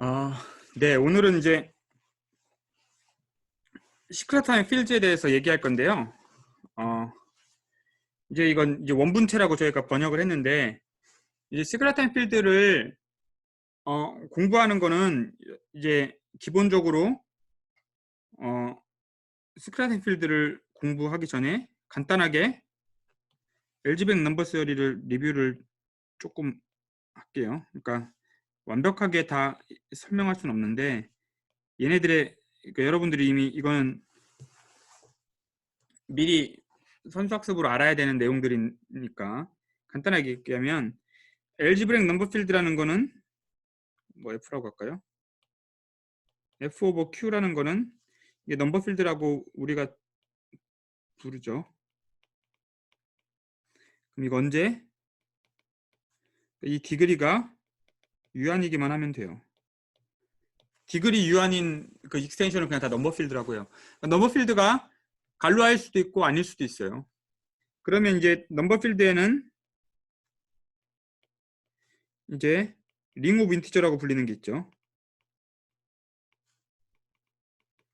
어, 네, 오늘은 이제 시크릿 타임 필드에 대해서 얘기할 건데요. 이제 이건 이제 원분체라고 저희가 번역을 했는데, 이제 시크릿 타임 필드를 공부하는 거는 이제 기본적으로 시크릿 타임 필드를 공부하기 전에 간단하게 엘지백 넘버 시어리를 리뷰를 조금 할게요. 그러니까 완벽하게 다 설명할 수는 없는데, 얘네들의 그러니까 여러분들이 이미 이거는 미리 선수학습으로 알아야 되는 내용들이니까 간단하게 얘기하면 엘지브렉 넘버 필드라는 거는 뭐 F라고 할까요? F 오버 Q라는 거는 이게 넘버 필드라고 우리가 부르죠. 그럼 이거 언제? 이 디그리가 유한이기만 하면 돼요. 디그리 유한인 그 익스텐션은 그냥 다 넘버 필드라고요. 넘버 필드가 갈루아일 수도 있고 아닐 수도 있어요. 그러면 이제 넘버 필드에는 이제 링 오브 인티저라고 불리는 게 있죠.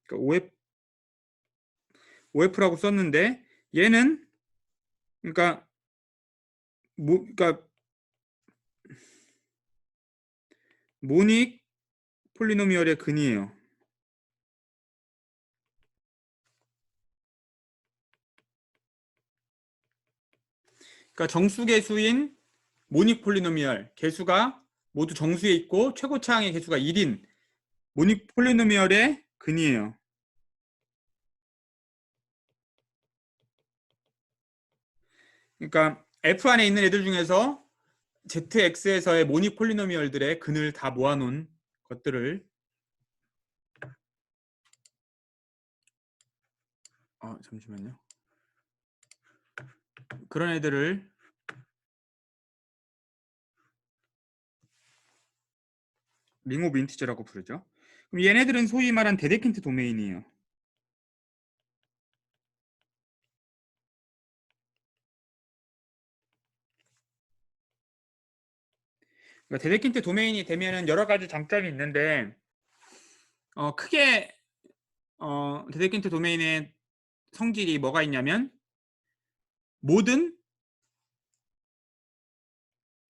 그러니까 OF라고 썼는데 얘는 그러니까 그러니까 모닉 폴리노미얼의 근이에요. 그러니까 정수계수인 모닉 폴리노미얼 개수가 모두 정수에 있고 최고차항의 개수가 1인 모닉 폴리노미얼의 근이에요. 그러니까 F 안에 있는 애들 중에서 ZX에서의 모닉 폴리노미얼들의 근을 다 모아놓은 것들을 잠시만요. 그런 애들을 링 오브 인티저라고 부르죠. 그럼 얘네들은 소위 말한 데데킨트 도메인이에요. 그러니까 데데킨트 도메인이 되면은 여러 가지 장점이 있는데 크게 데데킨트 도메인의 성질이 뭐가 있냐면 모든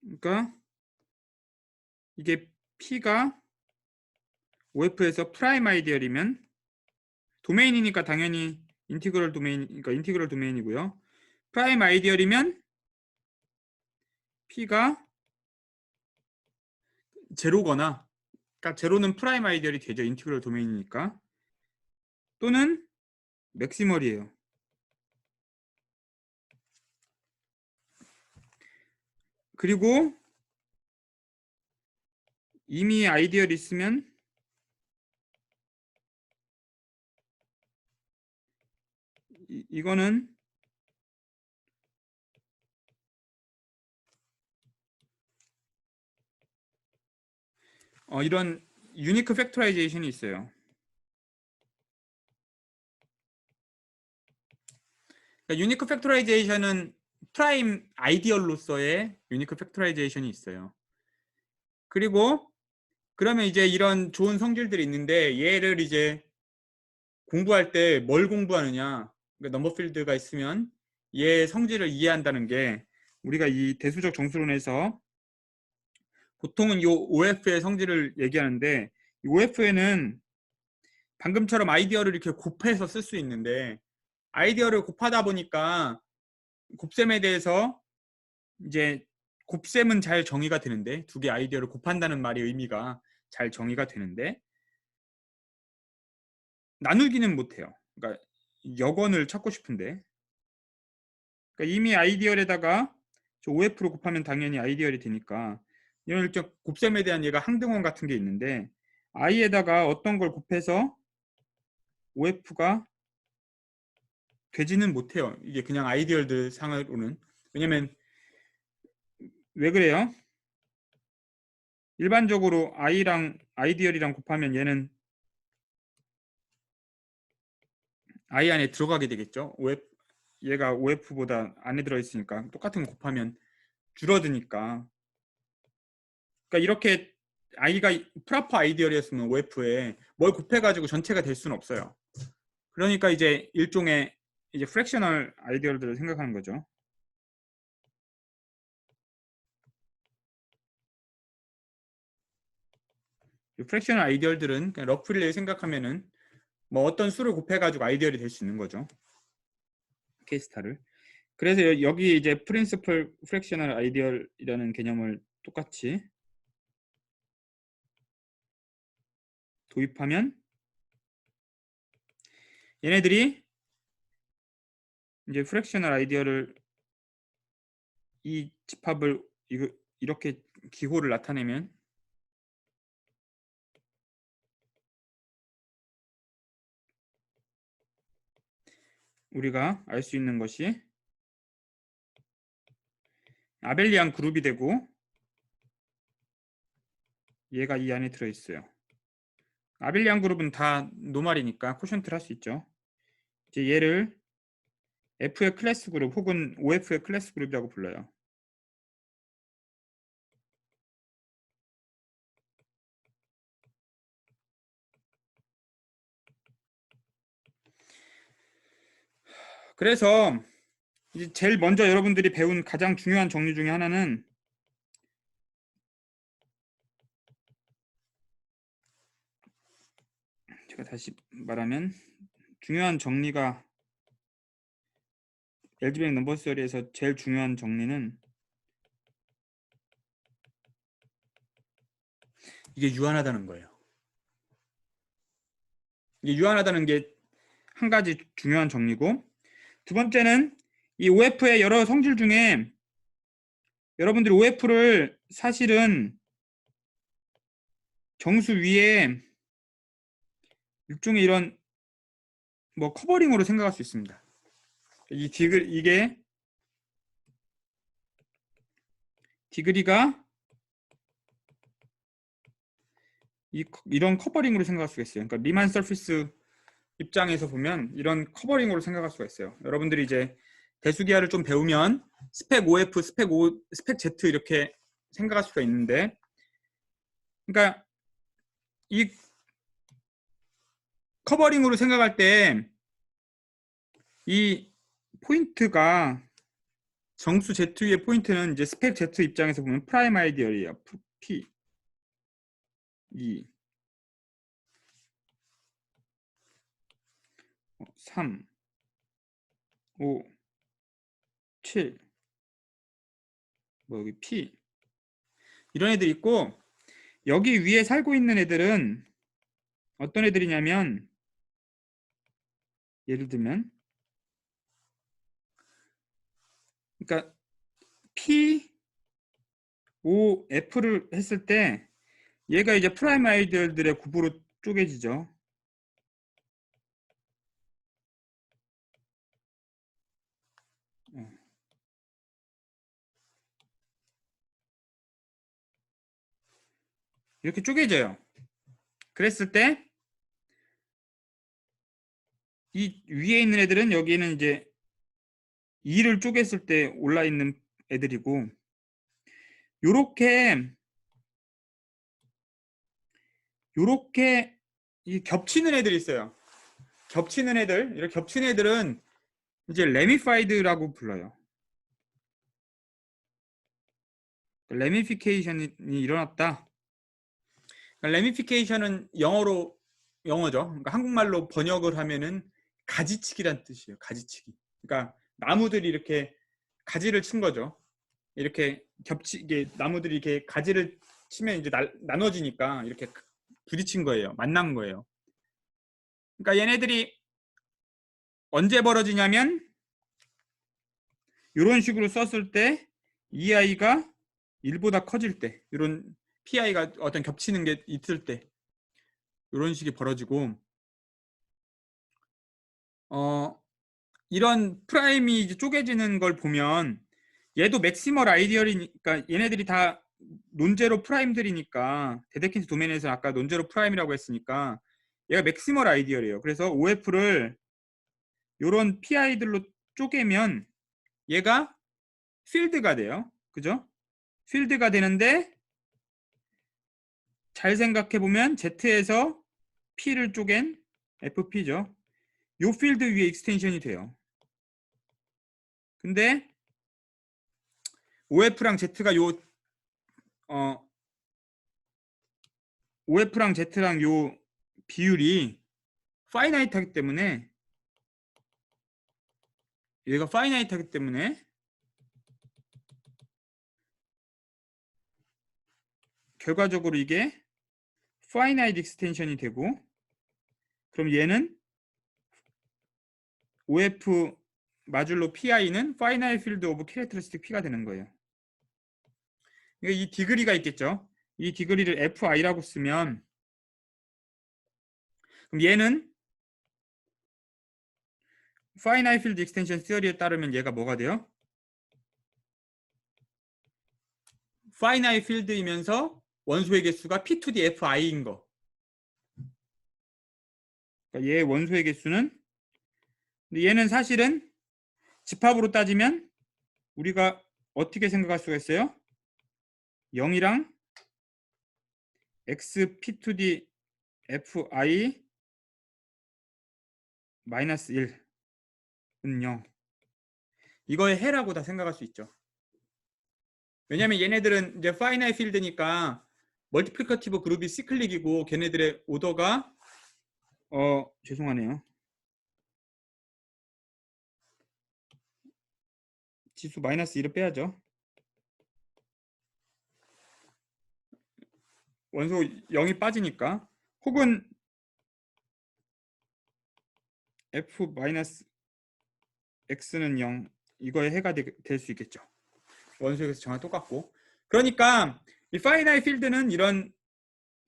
그러니까 이게 P가 OF에서 프라임 아이디얼이면 도메인이니까 당연히 인티그럴 도메인 그러니까 인티그럴 도메인이고요. 프라임 아이디얼이면 P가 제로거나 그러니까 제로는 프라임 아이디얼이 되죠. 인티그럴 도메인이니까. 또는 맥시멀이에요. 그리고 이미 아이디얼이 있으면 이거는 이런 유니크 팩토라이제이션이 있어요. 그러니까 유니크 팩토라이제이션은 프라임 아이디얼로서의 유니크 팩토라이제이션이 있어요. 그리고 그러면 이제 이런 좋은 성질들이 있는데 얘를 이제 공부할 때 뭘 공부하느냐, 그러니까 넘버 필드가 있으면 얘 성질을 이해한다는 게 우리가 이 대수적 정수론에서 보통은 이 OF의 성질을 얘기하는데 이 OF에는 방금처럼 아이디어를 이렇게 곱해서 쓸 수 있는데 아이디어를 곱하다 보니까 곱셈에 대해서 이제 곱셈은 잘 정의가 되는데 두 개 아이디어를 곱한다는 말의 의미가 잘 정의가 되는데 나누기는 못해요. 그러니까 역원을 찾고 싶은데 그러니까 이미 아이디얼에다가 OF로 곱하면 당연히 아이디얼이 되니까 이런 일종 곱셈에 대한 얘가 항등원 같은 게 있는데 i에다가 어떤 걸 곱해서 OF가 되지는 못해요. 이게 그냥 아이디얼들 상으로는. 왜냐면 왜 그래요? 일반적으로 i랑 아이디얼이랑 곱하면 얘는 i 안에 들어가게 되겠죠. 얘가 OF보다 안에 들어있으니까 똑같은 거 곱하면 줄어드니까. 그러니까 이렇게 i가 프로퍼 아이디얼이었으면 OF에 뭘 곱해가지고 전체가 될 수는 없어요. 그러니까 이제 일종의 이제 프랙셔널 아이디얼들을 생각하는 거죠. 프랙셔널 아이디얼들은 그냥 러플리 생각하면은 뭐 어떤 수를 곱해가지고 아이디얼이 될 수 있는 거죠. K스타를. 그래서 여기 이제 프린시플 프랙셔널 아이디얼이라는 개념을 똑같이 도입하면 얘네들이 이제 프랙셔널 아이디얼을 이 집합을 이렇게 기호를 나타내면 우리가 알 수 있는 것이 아벨리안 그룹이 되고 얘가 이 안에 들어있어요. 아벨리안 그룹은 다 노말이니까 코션트를 할 수 있죠. 이제 얘를 F의 클래스 그룹 혹은 OF의 클래스 그룹이라고 불러요. 그래서 이제 제일 먼저 여러분들이 배운 가장 중요한 정리 중에 하나는 제가 다시 말하면 중요한 정리가 엘지백 넘버 시리에서 제일 중요한 정리는 이게 유한하다는 거예요. 이게 유한하다는 게 한 가지 중요한 정리고, 두 번째는 이 OF의 여러 성질 중에 여러분들이 OF를 사실은 정수 위에 일종의 이런 뭐 커버링으로 생각할 수 있습니다. 이게 디그리가 이런 커버링으로 생각할 수가 있어요. 그러니까 리만 서피스 입장에서 보면 이런 커버링으로 생각할 수가 있어요. 여러분들이 이제 대수기하를 좀 배우면 스펙 OF, 스펙 Z 이렇게 생각할 수가 있는데, 그러니까 이 커버링으로 생각할 때 이 포인트가 정수 Z 위의 포인트는 이제 스펙 Z 입장에서 보면 프라임 아이디얼이에요. P 2 3 5 7 뭐 여기 P 이런 애들이 있고, 여기 위에 살고 있는 애들은 어떤 애들이냐면 예를 들면 그러니까 P, O, F를 했을 때 얘가 이제 프라임 아이디얼들의 굽으로 쪼개지죠. 이렇게 쪼개져요. 그랬을 때 이 위에 있는 애들은 여기는 이제 2를 쪼갰을 때 올라 있는 애들이고, 요렇게 이 겹치는 애들이 있어요. 겹치는 애들, 이렇게 겹치는 애들은 이제 레미파이드라고 불러요. 레미피케이션이 일어났다. 레미피케이션은 영어죠. 그러니까 한국말로 번역을 하면은 가지치기란 뜻이에요. 가지치기. 그러니까 나무들이 이렇게 가지를 친 거죠. 이렇게 이게 나무들이 이렇게 가지를 치면 이제 나눠지니까 이렇게 부딪힌 거예요. 만난 거예요. 그러니까 얘네들이 언제 벌어지냐면 이런 식으로 썼을 때 EI가 1보다 커질 때, 이런 PI가 어떤 겹치는 게 있을 때 이런 식이 벌어지고, 이런 프라임이 이제 쪼개지는 걸 보면 얘도 맥시멀 아이디얼이니까 얘네들이 다 논제로 프라임들이니까, 데데킨스 도메인에서 아까 논제로 프라임이라고 했으니까 얘가 맥시멀 아이디얼이에요. 그래서 OF를 이런 PI들로 쪼개면 얘가 필드가 돼요. 그죠? 필드가 되는데 잘 생각해 보면 Z에서 P를 쪼갠 FP죠. 요 필드 위에 익스텐션이 돼요. 근데 OF랑 Z가 OF랑 Z랑 요 비율이 파이나이트하기 때문에 얘가 파이나이트하기 때문에 결과적으로 이게 파이나이트 익스텐션이 되고, 그럼 얘는 OF 마줄로 PI는 파이나이트 필드 오브 캐릭터리스틱 P가 되는 거예요. 이 디그리가 있겠죠. 이 디그리를 FI라고 쓰면, 그럼 얘는 파이나이트 필드 익스텐션 시어리에 따르면 얘가 뭐가 돼요? 파이나이트 필드이면서 원소의 개수가 P to the FI인 거. 그러니까 얘의 원소의 개수는, 근데 얘는 사실은 집합으로 따지면 우리가 어떻게 생각할 수가 있어요? 0이랑 x p to the fi 마이너스 1은 0. 이거의 해라고 다 생각할 수 있죠. 왜냐면 얘네들은 이제 파이나이트 필드니까 멀티플리커티브 그룹이 시클릭이고 걔네들의 오더가 죄송하네요. 지수 마이너스 1을 빼야죠. 원소 0이 빠지니까. 혹은 f 마이너스 x는 0, 이거의 해가 될 수 있겠죠. 원소에서 정말 똑같고. 그러니까 이 파이나이트 필드는 이런,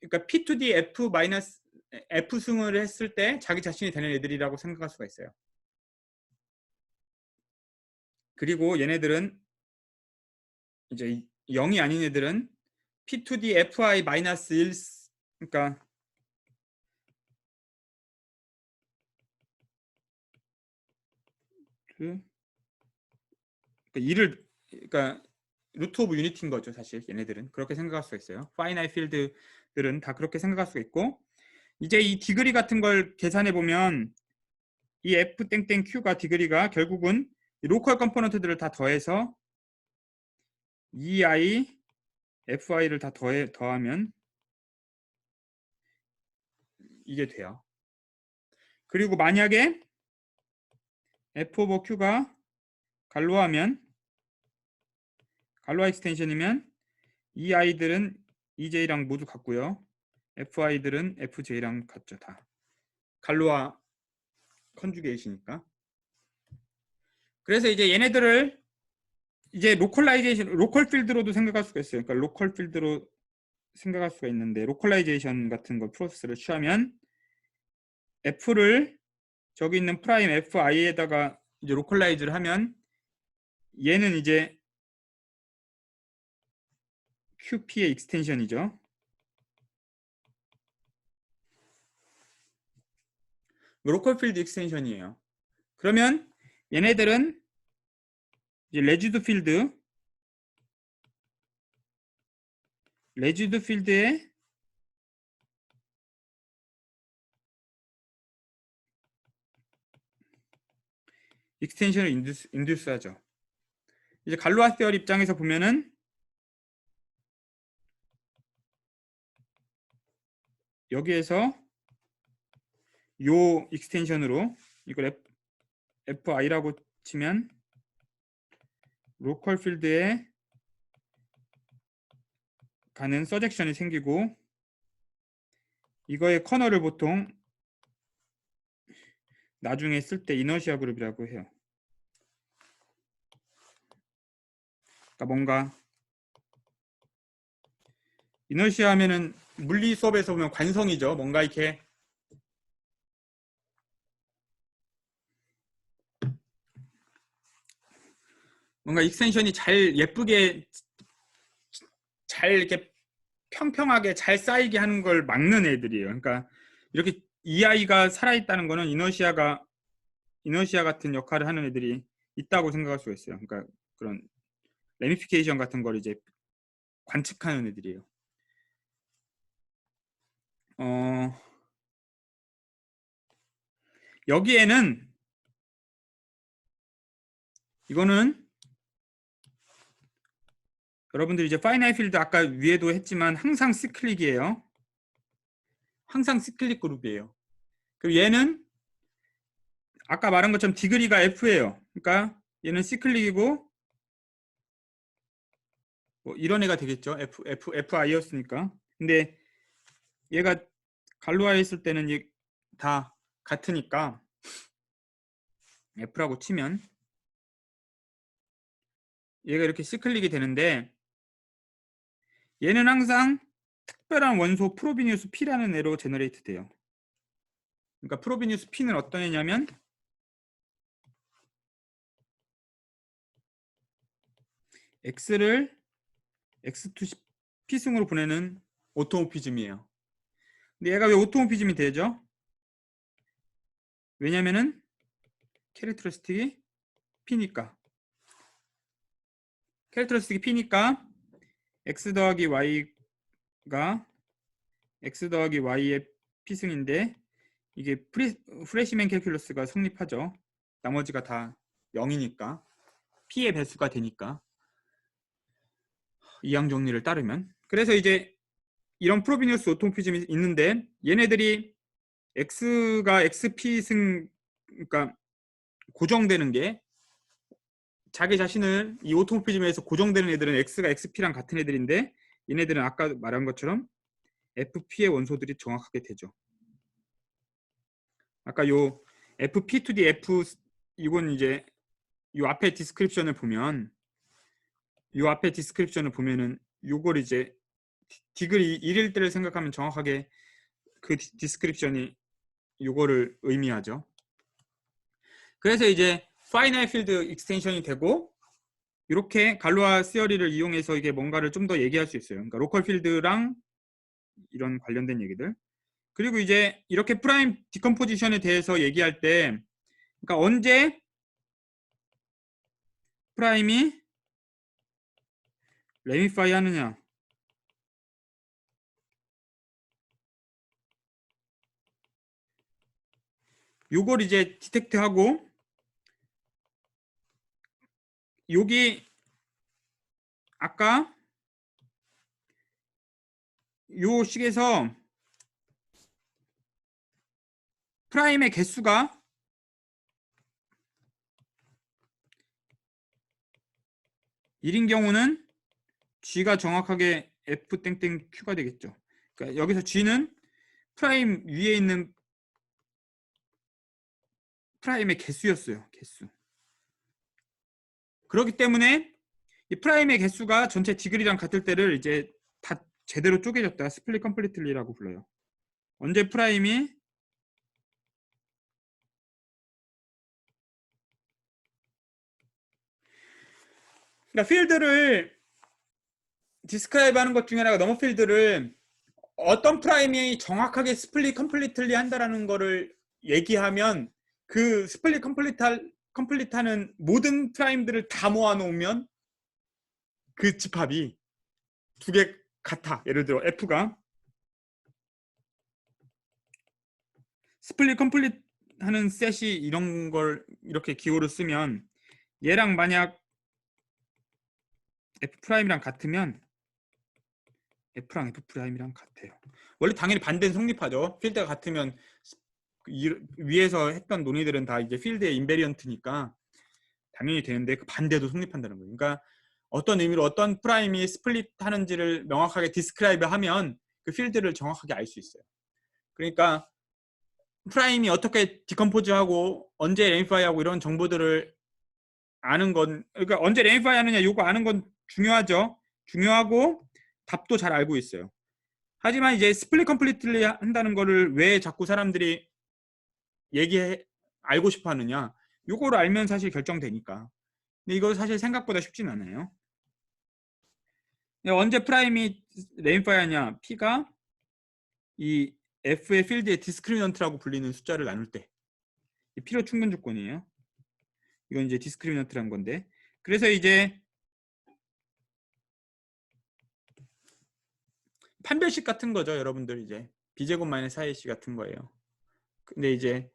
그러니까 P to the F 마이너스 F 승을 했을 때 자기 자신이 되는 애들이라고 생각할 수가 있어요. 그리고 얘네들은 이제 0이 아닌 애들은 P to the FI 마이너스 1, 그러니까 그러니까 루트 오브 유니티인 거죠. 사실 얘네들은 그렇게 생각할 수가 있어요. 파이나이트 필드들은 다 그렇게 생각할 수가 있고, 이제 이 디그리 같은 걸 계산해 보면 이 F 땡땡 Q가 디그리가 결국은 로컬 컴포넌트들을 다 더해서 EI, FI를 다 더하면 이게 돼요. 그리고 만약에 F 오버 Q가 갈로하면, 갈로아 익스텐션이면 EI들은 EJ랑 모두 같고요. FI들은 FJ랑 같죠. 다 갈로아 컨주게이시니까. 그래서 이제 얘네들을 이제 로컬라이제이션, 로컬 필드로도 생각할 수가 있어요. 그러니까 로컬 필드로 생각할 수가 있는데, 로컬라이제이션 같은 거 프로세스를 취하면 F를 저기 있는 프라임 FI에다가 이제 로컬라이즈를 하면 얘는 이제 QP의 익스텐션이죠. 로컬 필드 익스텐션이에요. 그러면 얘네들은 이제 레지드 필드에 익스텐션을 인듀스하죠. 이제 갈로아 세어리 입장에서 보면은 여기에서 요 익스텐션으로 이걸 FI라고 치면 로컬 필드에 가는 서젝션이 생기고, 이거의 커널을 보통 나중에 쓸 때 이너시아 그룹이라고 해요. 그러니까 뭔가 이너시아 하면은 물리 수업에서 보면 관성이죠. 뭔가 이렇게 뭔가 익스텐션이 잘 예쁘게 잘 이렇게 평평하게 잘 쌓이게 하는 걸 막는 애들이에요. 그러니까 이렇게 이 아이가 살아있다는 거는 이너시아 같은 역할을 하는 애들이 있다고 생각할 수가 있어요. 그러니까 그런 레미피케이션 같은 걸 이제 관측하는 애들이에요. 여기에는 이거는 여러분들 이제 파이나이 필드 아까 위에도 했지만 항상 C클릭이에요. 항상 C클릭 그룹이에요. 그리고 얘는 아까 말한 것처럼 디그리가 F예요. 그러니까 얘는 C클릭이고 뭐 이런 애가 되겠죠. FI였으니까. 근데 얘가 갈루아에 있을 때는 다 같으니까 F라고 치면 얘가 이렇게 C클릭이 되는데 얘는 항상 특별한 원소 프로비니우스 P라는 애로 제너레이트 돼요. 그러니까 프로비니우스 P는 어떤 애냐면 X를 X2 P승으로 보내는 오토모피즘이에요. 근데 얘가 왜 오토모피즘이 되죠? 왜냐면은 캐릭터리스틱이 P니까. 캐릭터리스틱이 P니까 X 더하기 Y가 X 더하기 Y의 P승인데 이게 프레시맨 캘큘러스가 성립하죠. 나머지가 다 0이니까 P의 배수가 되니까 이항 정리를 따르면. 그래서 이제 이런 프로비니우스 오토모피즘이 있는데 얘네들이 X가 XP승 그러니까 고정되는 게 자기 자신을 이 오토모피즘에서 고정되는 애들은 X가 XP랑 같은 애들인데 얘네들은 아까 말한 것처럼 FP의 원소들이 정확하게 되죠. 아까 요 FP to the F 이건 이제 요 앞에 디스크립션을 보면 요 앞에 디스크립션을 보면은 요걸 이제 디그리 1일 때를 생각하면 정확하게 그 디스크립션이 요거를 의미하죠. 그래서 이제 파이나이트 필드 익스텐션이 되고 이렇게 갈루아 시어리를 이용해서 이게 뭔가를 좀 더 얘기할 수 있어요. 그러니까 로컬 필드랑 이런 관련된 얘기들. 그리고 이제 이렇게 프라임 디컴포지션에 대해서 얘기할 때 그러니까 언제 프라임이 레미파이 하느냐 요걸 이제 디텍트하고 여기 아까 요 식에서 프라임의 개수가 1인 경우는 G가 정확하게 F 땡땡 Q가 되겠죠. 그러니까 여기서 G는 프라임 위에 있는 프라임의 개수였어요. 개수. 그렇기 때문에 이 프라임의 개수가 전체 디그리랑 같을 때를 이제 다 제대로 쪼개졌다. 스플릿 컴플리트리라고 불러요. 언제 프라임이 그러니까 필드를 디스크라이브 하는 것 중에 하나가 너머 필드를 어떤 프라임이 정확하게 스플릿 컴플리트리 한다라는 거를 얘기하면 그 스플릿 컴플리트하는 모든 프라임들을 다 모아놓으면 그 집합이 두 개 같아. 예를 들어 F가 스플릿 컴플리트 하는 셋이 이런 걸 이렇게 기호를 쓰면 얘랑 만약 F'이랑 같으면 F랑 F'이랑 같아요. 원래 당연히 반대는 성립하죠. 필드가 같으면 위에서 했던 논의들은 다 이제 필드의 인베리언트니까 당연히 되는데 그 반대도 성립한다는 거예요. 그러니까 어떤 의미로 어떤 프라임이 스플릿 하는지를 명확하게 디스크라이브 하면 그 필드를 정확하게 알 수 있어요. 그러니까 프라임이 어떻게 디컴포즈하고 언제 레미파이하고 이런 정보들을 아는 건 그러니까 언제 레미파이 하느냐 요거 아는 건 중요하죠. 중요하고 답도 잘 알고 있어요. 하지만 이제 스플릿 컴플리트리 한다는 거를 왜 자꾸 사람들이 알고 싶어 하느냐 요거를 알면 사실 결정되니까. 근데 이거 사실 생각보다 쉽진 않아요. 언제 프라임이 레미파이 하냐 P가 이 F의 필드의 디스크리미넌트라고 불리는 숫자를 나눌 때 필요 충분 조건이에요. 이건 이제 디스크리미넌트라는 건데 그래서 이제 판별식 같은 거죠. 여러분들 이제 b제곱 마이너스 4ac 같은 거예요. 근데 이제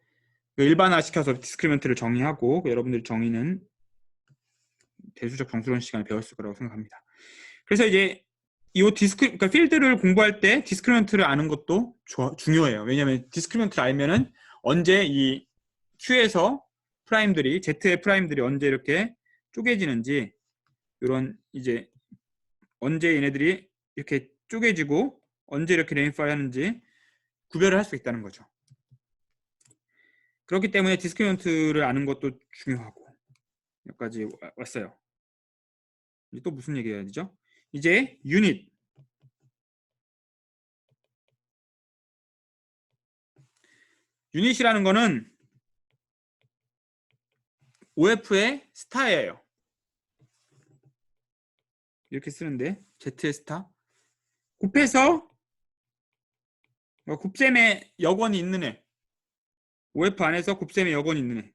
일반화시켜서 디스크리먼트를 정의하고 여러분들이 정의는 대수적 정수론 시간에 배웠을 거라고 생각합니다. 그래서 이제 이 그러니까 필드를 공부할 때 디스크리먼트를 아는 것도 중요해요. 왜냐하면 디스크리먼트를 알면은 언제 이 Q에서 프라임들이 Z의 프라임들이 언제 이렇게 쪼개지는지, 이런 이제 언제 얘네들이 이렇게 쪼개지고 언제 이렇게 레인파이 하는지 구별을 할 수 있다는 거죠. 그렇기 때문에 디스크리먼트를 아는 것도 중요하고. 여기까지 왔어요. 이제 또 무슨 얘기 해야 되죠? 이제 유닛. 유닛이라는 거는 OF의 스타예요. 이렇게 쓰는데 Z의 스타. 곱해서 곱셈에 여건이 있는 애. OF 안에서 곱셈에 여건이 있는 애.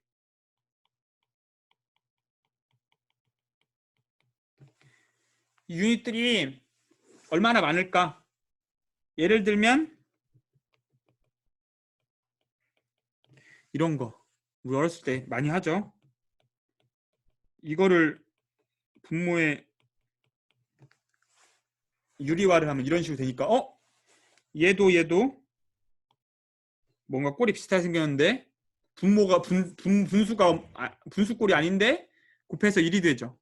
이 유닛들이 얼마나 많을까? 예를 들면 이런 거 우리 어렸을 때 많이 하죠. 이거를 분모에 유리화를 하면 이런 식으로 되니까 얘도 뭔가 꼴이 비슷하게 생겼는데 분모가 분수꼴이 아닌데 곱해서 1이 되죠.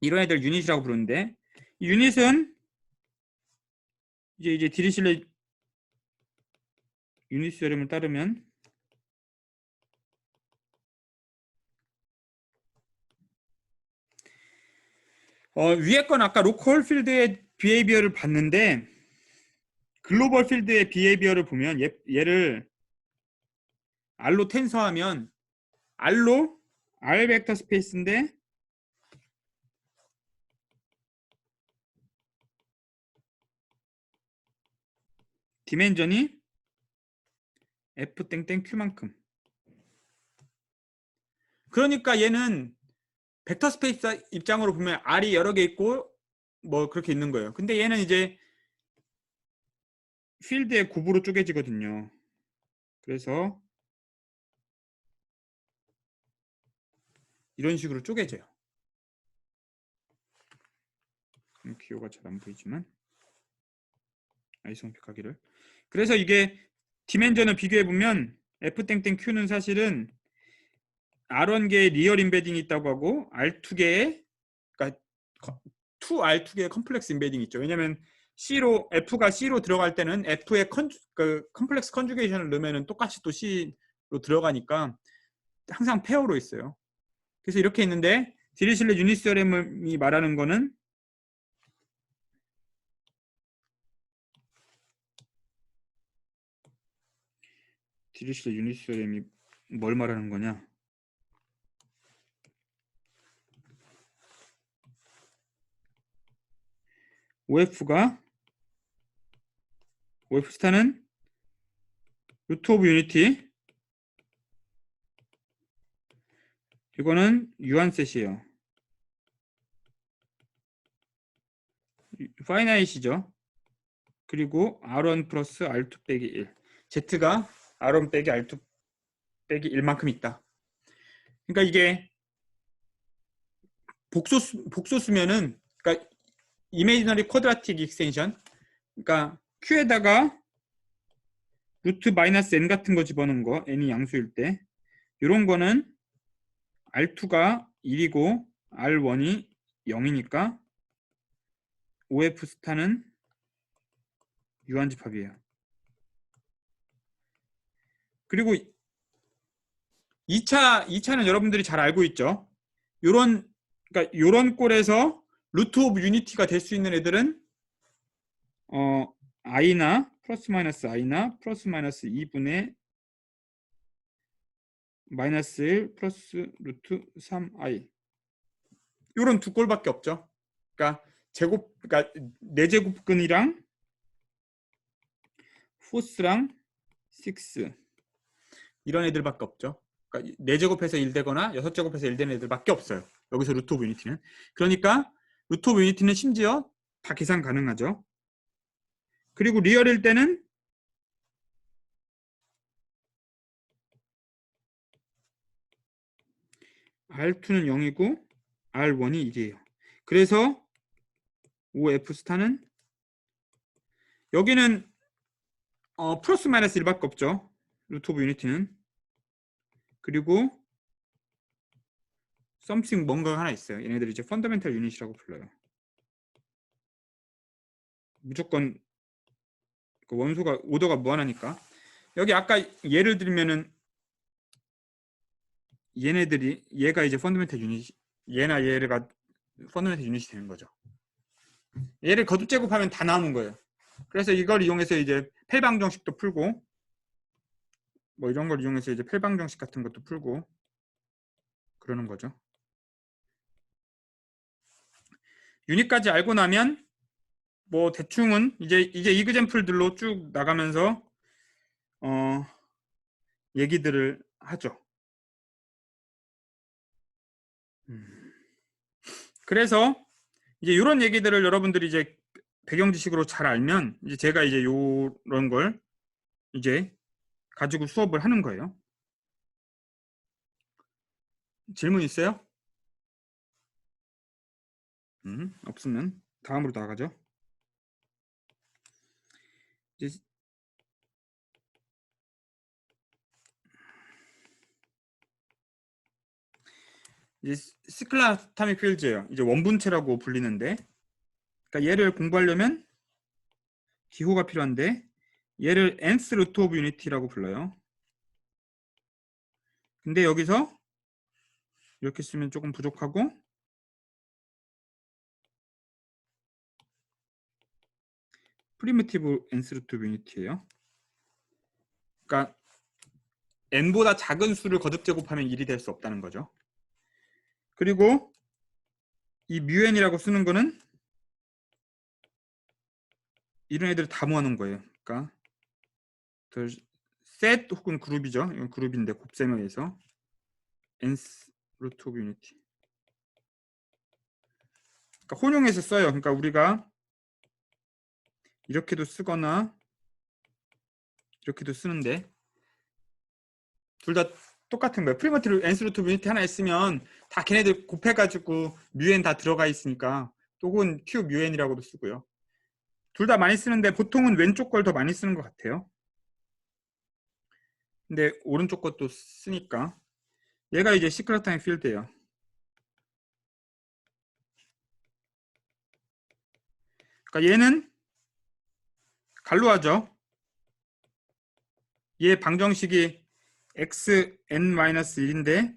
이런 애들 유닛이라고 부르는데, 이 유닛은 이제 디리실레 유닛 theorem을 따르면 위에 건 아까 로컬 필드의 비헤이비어를 봤는데, 글로벌 필드의 비헤이비어를 보면 얘를 R로 텐서하면 R 벡터 스페이스인데 디멘전이 F 땡땡 Q만큼. 그러니까 얘는 벡터 스페이스 입장으로 보면 R이 여러 개 있고 뭐 그렇게 있는 거예요. 근데 얘는 이제 필드의 굽으로 쪼개지거든요. 그래서 이런 식으로 쪼개져요. 기호가 잘 안 보이지만 아이소모픽하기를. 그래서 이게 디멘전을 비교해 보면 F 땡땡 Q는 사실은 R1개의 리얼 인베딩이 있다고 하고 R2개의, 그러니까 2R2개의 컴플렉스 인베딩이 있죠. 왜냐면 F가 C로 들어갈 때는 F의 컴플렉스 컨주게이션을 넣으면 똑같이 또 C로 들어가니까 항상 페어로 있어요. 그래서 이렇게 있는데 디리실레 유닛 theorem이 말하는 거는 디리실레 유닛 theorem이 뭘 말하는 거냐? OF 스타는 루트 오브 유니티, 이거는 유한셋이에요. 파이나잇이죠. 그리고 R1 플러스 R2 빼기 1. Z가 R1 빼기 R2 빼기 1만큼 있다. 그러니까 이게 복소수면은, 그러니까 이미지너리 쿼드라틱 익스텐션, 그러니까 Q에다가 루트 마이너스 n 같은 거 집어넣은 거, n이 양수일 때, 이런 거는 R2가 1이고 R1이 0이니까 OF 스타는 유한집합이에요. 그리고 2차는 여러분들이 잘 알고 있죠. 그러니까 요런 꼴에서 루트 오브 유니티가 될 수 있는 애들은 i나 플러스 마이너스 i나 플러스 마이너스 2분의 마이너스 1 플러스 루트 3i, 요런 두 꼴밖에 없죠. 그러니까 그러니까 4제곱근이랑 포스랑 6, 이런 애들밖에 없죠. 그러니까 4제곱해서 1 되거나 6제곱해서 1 되는 애들밖에 없어요. 여기서 루트 오브 유니티는. 그러니까 루트 오브 유니티는 심지어 다 계산 가능하죠. 그리고 리얼일 때는 R2는 0이고 R1이 1이에요. 그래서 OF 스타는 여기는 플러스 마이너스 1밖에 없죠. 루트 오브 유니티는. 그리고 something 뭔가가 하나 있어요. 얘네들이 이제 펀더멘탈 유닛이라고 불러요. 무조건 그 원소가 오더가 무한하니까. 여기 아까 예를 들면은 얘가 이제 펀더멘탈 유닛, 얘나 얘가 펀더멘탈 유닛이 되는 거죠. 얘를 거듭 제곱하면 다 나오는 거예요. 그래서 이걸 이용해서 이제 펠방정식도 풀고 뭐 이런 걸 이용해서 이제 펠방정식 같은 것도 풀고 그러는 거죠. 유닛까지 알고 나면 뭐 대충은 이제 이그젠플들로 쭉 나가면서 얘기들을 하죠. 그래서 이제 이런 얘기들을 여러분들이 이제 배경 지식으로 잘 알면 이제 제가 이제 요런 걸 이제 가지고 수업을 하는 거예요. 질문 있어요? 없으면 다음으로 나가죠. 이제 시클라스타믹 필드예요. 이제 원분체라고 불리는데, 그러니까 얘를 공부하려면 기호가 필요한데 얘를 nth 루트 오브 유니티라고 불러요. 근데 여기서 이렇게 쓰면 조금 부족하고 프리미티브 nth 루트 오브 유니티예요. 그러니까 n보다 작은 수를 거듭 제곱하면 1이 될 수 없다는 거죠. 그리고 이 뮤n이라고 쓰는 거는 이런 애들을 다 모아놓은 거예요. 그러니까 셋 혹은 그룹이죠. 이건 그룹인데 곱셈에 의해서 nth 루트 오브 유니티. 그러니까 혼용해서 써요. 그러니까 우리가 이렇게도 쓰거나 이렇게도 쓰는데 둘 다 똑같은 거예요. 프리미티브 nth 루트 오브 유니티 하나 있으면 다 걔네들 곱해가지고 뮤n 다 들어가 있으니까 혹은 q 뮤n이라고도 쓰고요. 둘 다 많이 쓰는데 보통은 왼쪽 걸 더 많이 쓰는 것 같아요. 근데 오른쪽 것도 쓰니까 얘가 이제 시크릿타임 필드예요. 그러니까 얘는 갈루아죠. 얘 방정식이 xn-1인데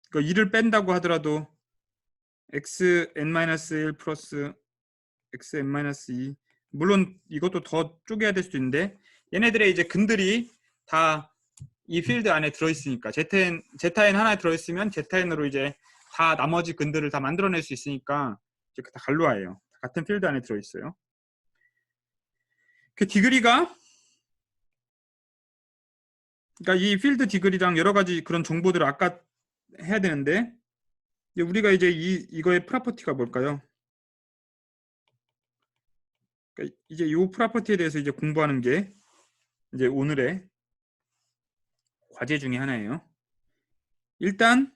그 1을 뺀다고 하더라도 xn-1 플러스 xn-2 물론 이것도 더 쪼개야 될 수도 있는데 얘네들의 이제 근들이 다 이 필드 안에 들어있으니까 zn 하나에 들어있으면 zn으로 이제 다 나머지 근들을 다 만들어낼 수 있으니까 이제 다 갈루아예요. 같은 필드 안에 들어있어요. 그 디그리가 그러니까 이 필드 디그리랑 여러 가지 그런 정보들을 아까 해야 되는데 우리가 이제 이거의 프로퍼티가 뭘까요? 그러니까 이제 이 프로퍼티에 대해서 이제 공부하는 게 이제 오늘의 과제 중에 하나예요. 일단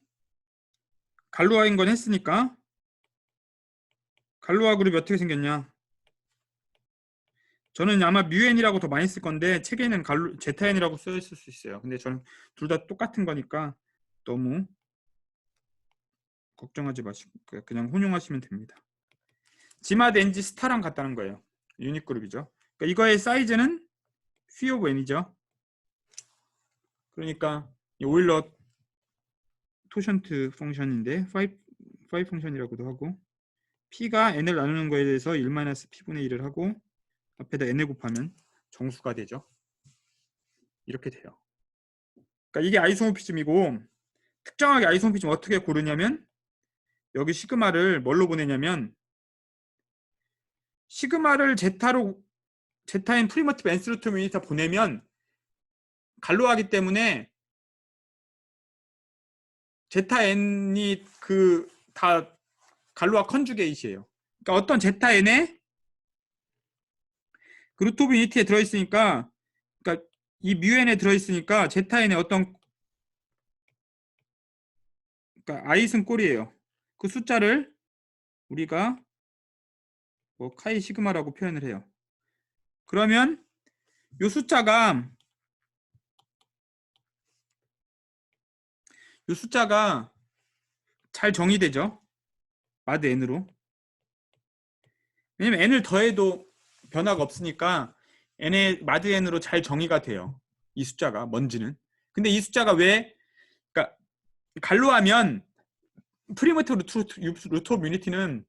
갈루아인 건 했으니까 갈루아 그룹이 어떻게 생겼냐? 저는 아마 뮤엔이라고 더 많이 쓸 건데 책에는 제타엔이라고 써 있을 수 있어요. 근데 저는 둘 다 똑같은 거니까 너무 걱정하지 마시고 그냥 혼용하시면 됩니다. 지마드 NG 스타랑 같다는 거예요. 유닛 그룹이죠. 그러니까 이거의 사이즈는 phi of n이죠. 그러니까 오일러 토션트 펑션인데 phi 펑션이라고도 하고 p가 n을 나누는 거에 대해서 1-p분의 1을 하고 앞에다 n을 곱하면 정수가 되죠. 이렇게 돼요. 그러니까 이게 아이소모피즘이고 특정하게 아이소모피즘 어떻게 고르냐면 여기 시그마를 뭘로 보내냐면 시그마를 제타인 프리미티브 nth 루트 미니터 보내면 갈로하기 때문에 제타 n이 그 다 갈로아 컨주게이트예요. 그러니까 어떤 제타 n에 그 루트 오브 유니티에 들어있으니까, 그러니까 이 뮤n에 들어있으니까 제타n의 어떤, 그러니까 i승 꼴이에요. 그 숫자를 우리가 뭐 카이 시그마라고 표현을 해요. 그러면 요 숫자가 잘 정의되죠. 마드 n으로. 왜냐면 n을 더해도 변화가 없으니까 n의 마드 n으로 잘 정의가 돼요. 이 숫자가 뭔지는. 근데 이 숫자가 왜, 그러니까 갈로하면 프리미티브 루트 오브 유니티는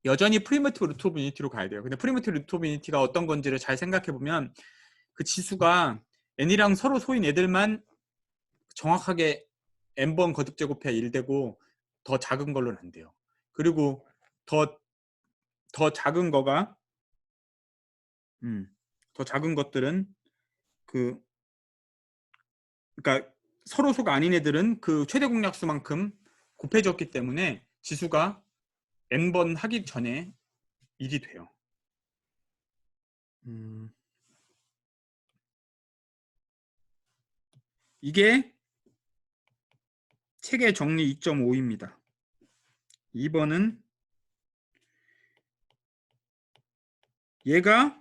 여전히 프리미티브 루트 오브 유니티로 가야 돼요. 근데 프리미티브 루트 오브 유니티가 어떤 건지를 잘 생각해 보면 그 지수가 n이랑 서로 소인 애들만 정확하게 n번 거듭 제곱해야 1되고 더 작은 걸로는 안 돼요. 그리고 더 작은 거가 더 작은 것들은 그러니까 서로 소가 아닌 애들은 그 최대 공약수만큼 곱해졌기 때문에 지수가 n번 하기 전에 1이 돼요. 이게 책의 정리 2.5입니다. 2번은 얘가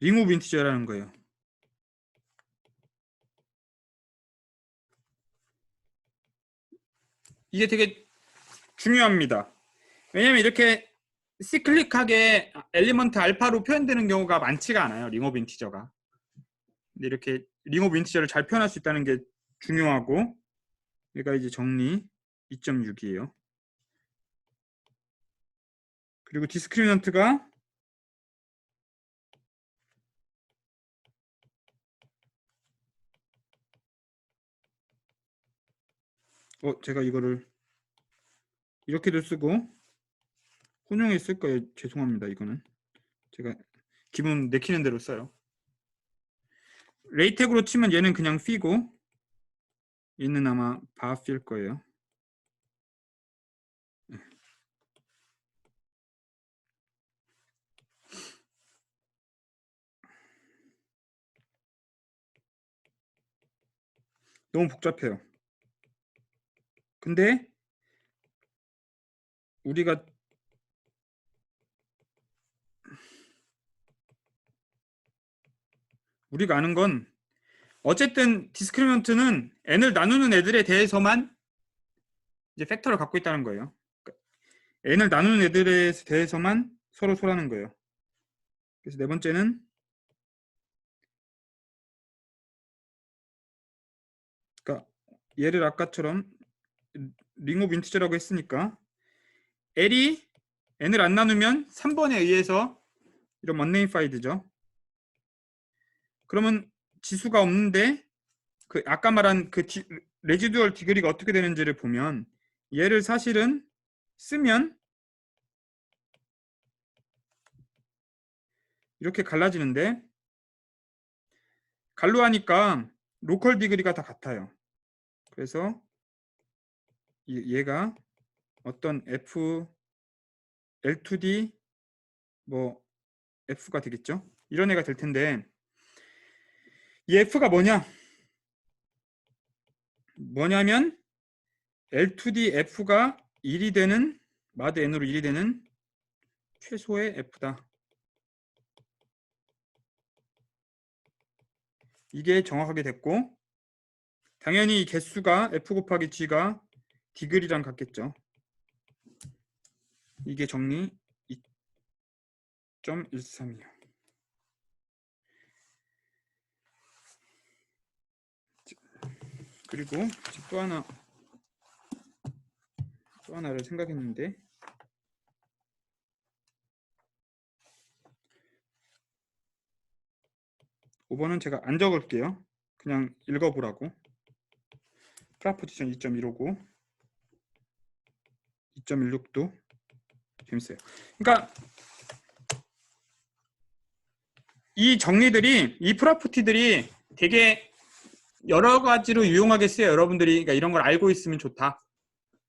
링 오브 인티저라는 거예요. 이게 되게 중요합니다. 왜냐면 이렇게 시클릭하게 엘리먼트 알파로 표현되는 경우가 많지가 않아요. 링 오브 인티저가. 근데 이렇게 링 오브 인티저를 잘 표현할 수 있다는 게 중요하고, 얘가 이제 정리 2.6이에요. 그리고 디스크리미넌트가 제가 이거를 이렇게도 쓰고 혼용해 쓸 거예요. 죄송합니다. 이거는 제가 기분 내키는 대로 써요. 레이텍으로 치면 얘는 그냥 피고 얘는 아마 바필 거예요. 너무 복잡해요. 근데 우리가 아는 건 어쨌든 디스크리미넌트는 n을 나누는 애들에 대해서만 이제 팩터를 갖고 있다는 거예요. 그러니까 n을 나누는 애들에 대해서만 서로 소라는 거예요. 그래서 네 번째는 그러니까 얘를 아까처럼 링 오브 인티저라고 했으니까 L이 n을 안 나누면 3번에 의해서 이런 언네임파이드죠. 그러면 지수가 없는데 그 아까 말한 그 레지듀얼 디그리가 어떻게 되는지를 보면 얘를 사실은 쓰면 이렇게 갈라지는데 갈로하니까 로컬 디그리가 다 같아요. 그래서 얘가 어떤 F L2D 뭐 F가 되겠죠. 이런 애가 될 텐데 이 F가 뭐냐면 L2D F가 1이 되는 마드 N으로 1이 되는 최소의 F다. 이게 정확하게 됐고 당연히 개수가 F 곱하기 G가 디글이랑 같겠죠. 이게 정리 2.13이요. 그리고 또 하나를 생각했는데 5번은 제가 안 적을게요. 그냥 읽어보라고. 프라포지션 2.15고 2.16도 재밌어요. 그러니까 이 정리들이 이 프로퍼티들이 되게 여러 가지로 유용하게 쓰여요. 여러분들이 그러니까 이런 걸 알고 있으면 좋다.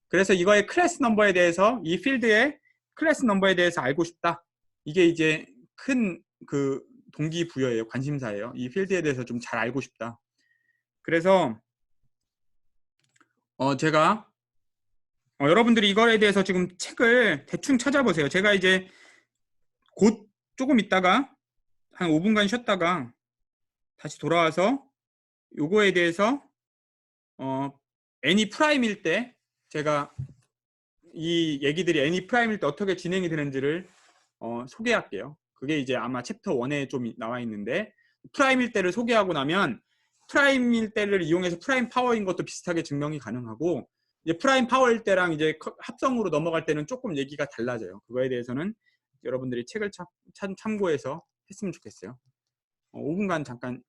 그래서 이거의 클래스 넘버에 대해서 이 필드의 클래스 넘버에 대해서 알고 싶다. 이게 이제 큰 그 동기부여예요. 관심사예요. 이 필드에 대해서 좀 잘 알고 싶다. 그래서 제가 여러분들이 이거에 대해서 지금 책을 대충 찾아보세요. 제가 이제 곧 조금 있다가 한 5분간 쉬었다가 다시 돌아와서 요거에 대해서 n이 프라임일 때 제가 이 얘기들이 n이 프라임일 때 어떻게 진행이 되는지를 소개할게요. 그게 이제 아마 챕터 1에 좀 나와 있는데, 프라임일 때를 소개하고 나면 프라임일 때를 이용해서 프라임 파워인 것도 비슷하게 증명이 가능하고, 이제 프라임 파워일 때랑 이제 합성으로 넘어갈 때는 조금 얘기가 달라져요. 그거에 대해서는 여러분들이 책을 참고해서 했으면 좋겠어요. 5분간 잠깐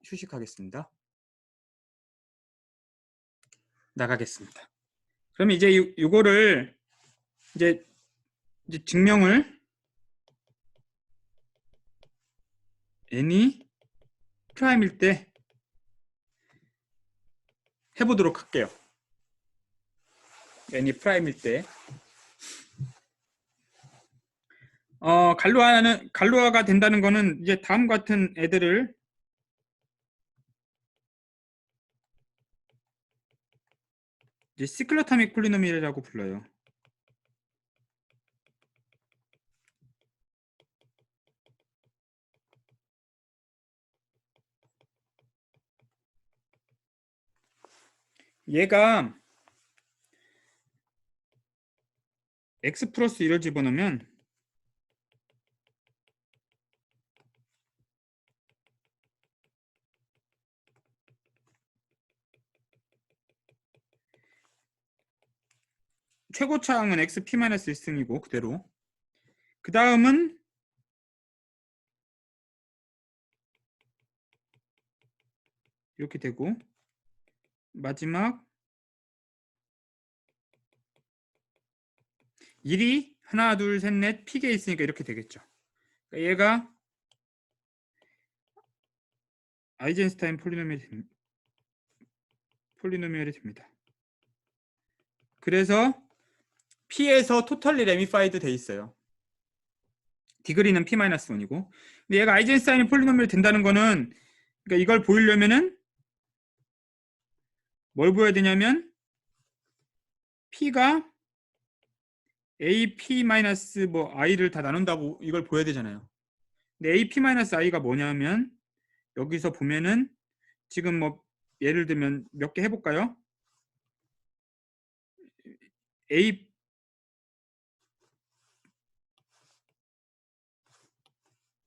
휴식하겠습니다. 나가겠습니다. 그러면 이제 이거를 이제 증명을 n이 프라임일 때 해보도록 할게요. n이 프라임일 때 갈루아가 된다는 거는 이제 다음 같은 애들을 이제 시클로타믹 폴리노미얼이라고 불러요. 얘가 x 플러스 1을 집어넣으면 최고차항은 xp-1승이고 그대로, 그 다음은 이렇게 되고, 마지막 1이 하나 둘 셋 넷 p개 있으니까 이렇게 되겠죠. 그러니까 얘가 아이젠슈타인 폴리노미얼이 됩니다. 그래서 p에서 토탈리 레미파이드 돼 있어요. 디그리는 p-1이고, 근데 얘가 아이젠슈타인 폴리노미얼이 된다는 거는, 그러니까 이걸 보이려면은 뭘 보여야 되냐면 p가 ap-i를 다 나눈다고 이걸 보여야 되잖아요. 근데 ap-i가 뭐냐면 여기서 보면은 지금 뭐 예를 들면 몇 개 해볼까요?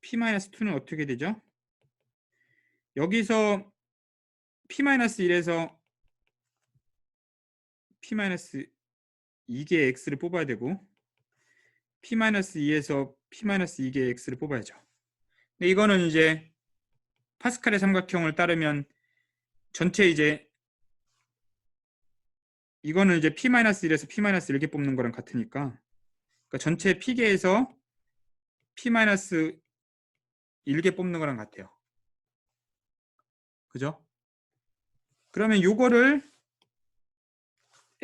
p-2는 어떻게 되죠? 여기서 p-1에서 p-2개의 x를 뽑아야 되고, p-2에서 p-2개의 x를 뽑아야죠. 근데 이거는 이제 파스칼의 삼각형을 따르면 전체 이제 이거는 이제 p-1에서 p-1개 뽑는 거랑 같으니까, 그러니까 전체 p개에서 p-1개 뽑는 거랑 같아요. 그죠? 그러면 요거를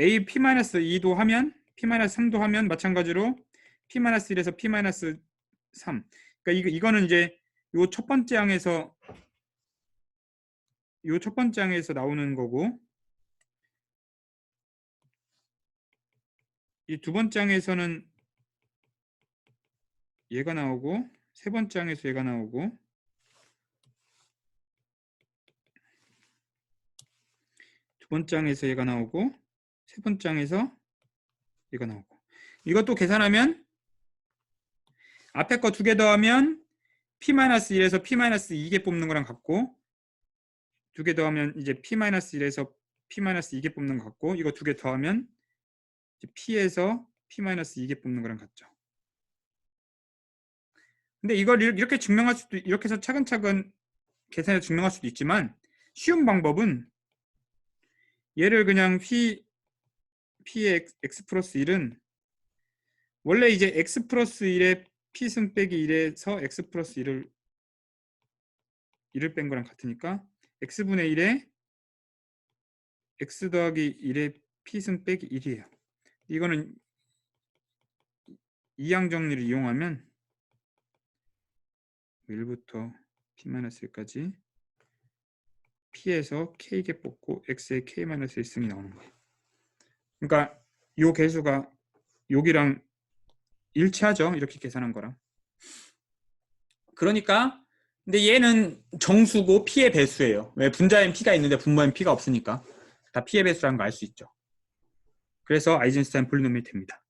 a p-2도 하면 p-3도 하면 마찬가지로 p-1에서 p-3. 그러니까 이거는 이제 요 첫 번째 항에서 나오는 거고, 이 두 번째 항에서는 얘가 나오고, 세 번째 항에서 얘가 나오고, 두 번째 항에서 얘가 나오고, 세 번째 항에서 얘가 나오고, 이것도 계산하면 앞에 거 두 개 더하면 p-1에서 p-2개 뽑는 거랑 같고, 두 개 더하면 이제 p-1에서 p-2개 뽑는 거 같고, 이거 두 개 더하면 p에서 p-2개 뽑는 거랑 같죠. 근데 이걸 이렇게 증명할 수도, 이렇게 해서 차근차근 계산해서 증명할 수도 있지만, 쉬운 방법은 얘를 그냥 p의 x 플러스 1은 원래 이제 x 플러스 1에 p승 빼기 1에서 x 플러스 1을 뺀 거랑 같으니까 x분의 1에 x 더하기 1에 p승 빼기 1이에요. 이거는 이항 정리를 이용하면 1부터 p-1까지 p에서 k개 뽑고 x의 k-1승이 나오는 거예요. 그러니까 요 개수가 여기랑 일치하죠. 이렇게 계산한 거랑. 그러니까 근데 얘는 정수고 p의 배수예요. 왜? 분자엔 p가 있는데 분모엔 p가 없으니까 다 p의 배수라는 거 알 수 있죠. 그래서 아이젠슈타인 폴리노미이 됩니다.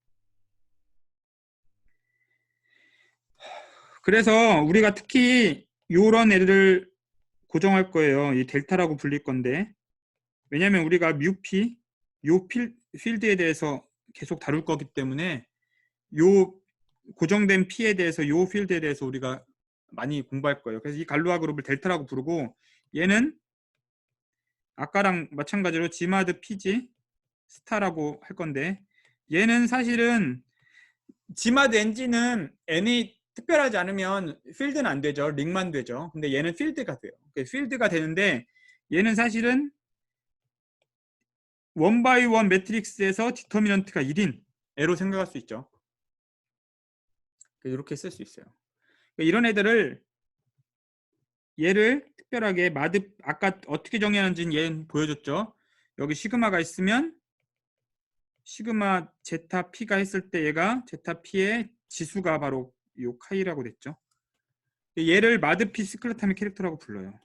그래서 우리가 특히 요런 애들을 고정할 거예요. 이 델타라고 불릴 건데, 왜냐하면 우리가 뮤피 요 필드에 대해서 계속 다룰 거기 때문에 요 고정된 P에 대해서 요 필드에 대해서 우리가 많이 공부할 거예요. 그래서 이 갈루아 그룹을 델타라고 부르고, 얘는 아까랑 마찬가지로 지마드 피지 스타라고 할 건데, 얘는 사실은 지마드 엔진은 n이 특별하지 않으면 필드는 안 되죠. 링만 되죠. 근데 얘는 필드가 돼요. 필드가 되는데 얘는 사실은 원바이원 매트릭스에서 디터미넌트가 1인 애로 생각할 수 있죠. 이렇게 쓸 수 있어요. 이런 애들을 얘를 특별하게 마드 아까 어떻게 정의하는지는 얘는 보여줬죠. 여기 시그마가 있으면 시그마 제타 P가 했을 때 얘가 제타 P의 지수가 바로 요 카이라고 됐죠. 얘를 마드 P 스클라타미 캐릭터라고 불러요.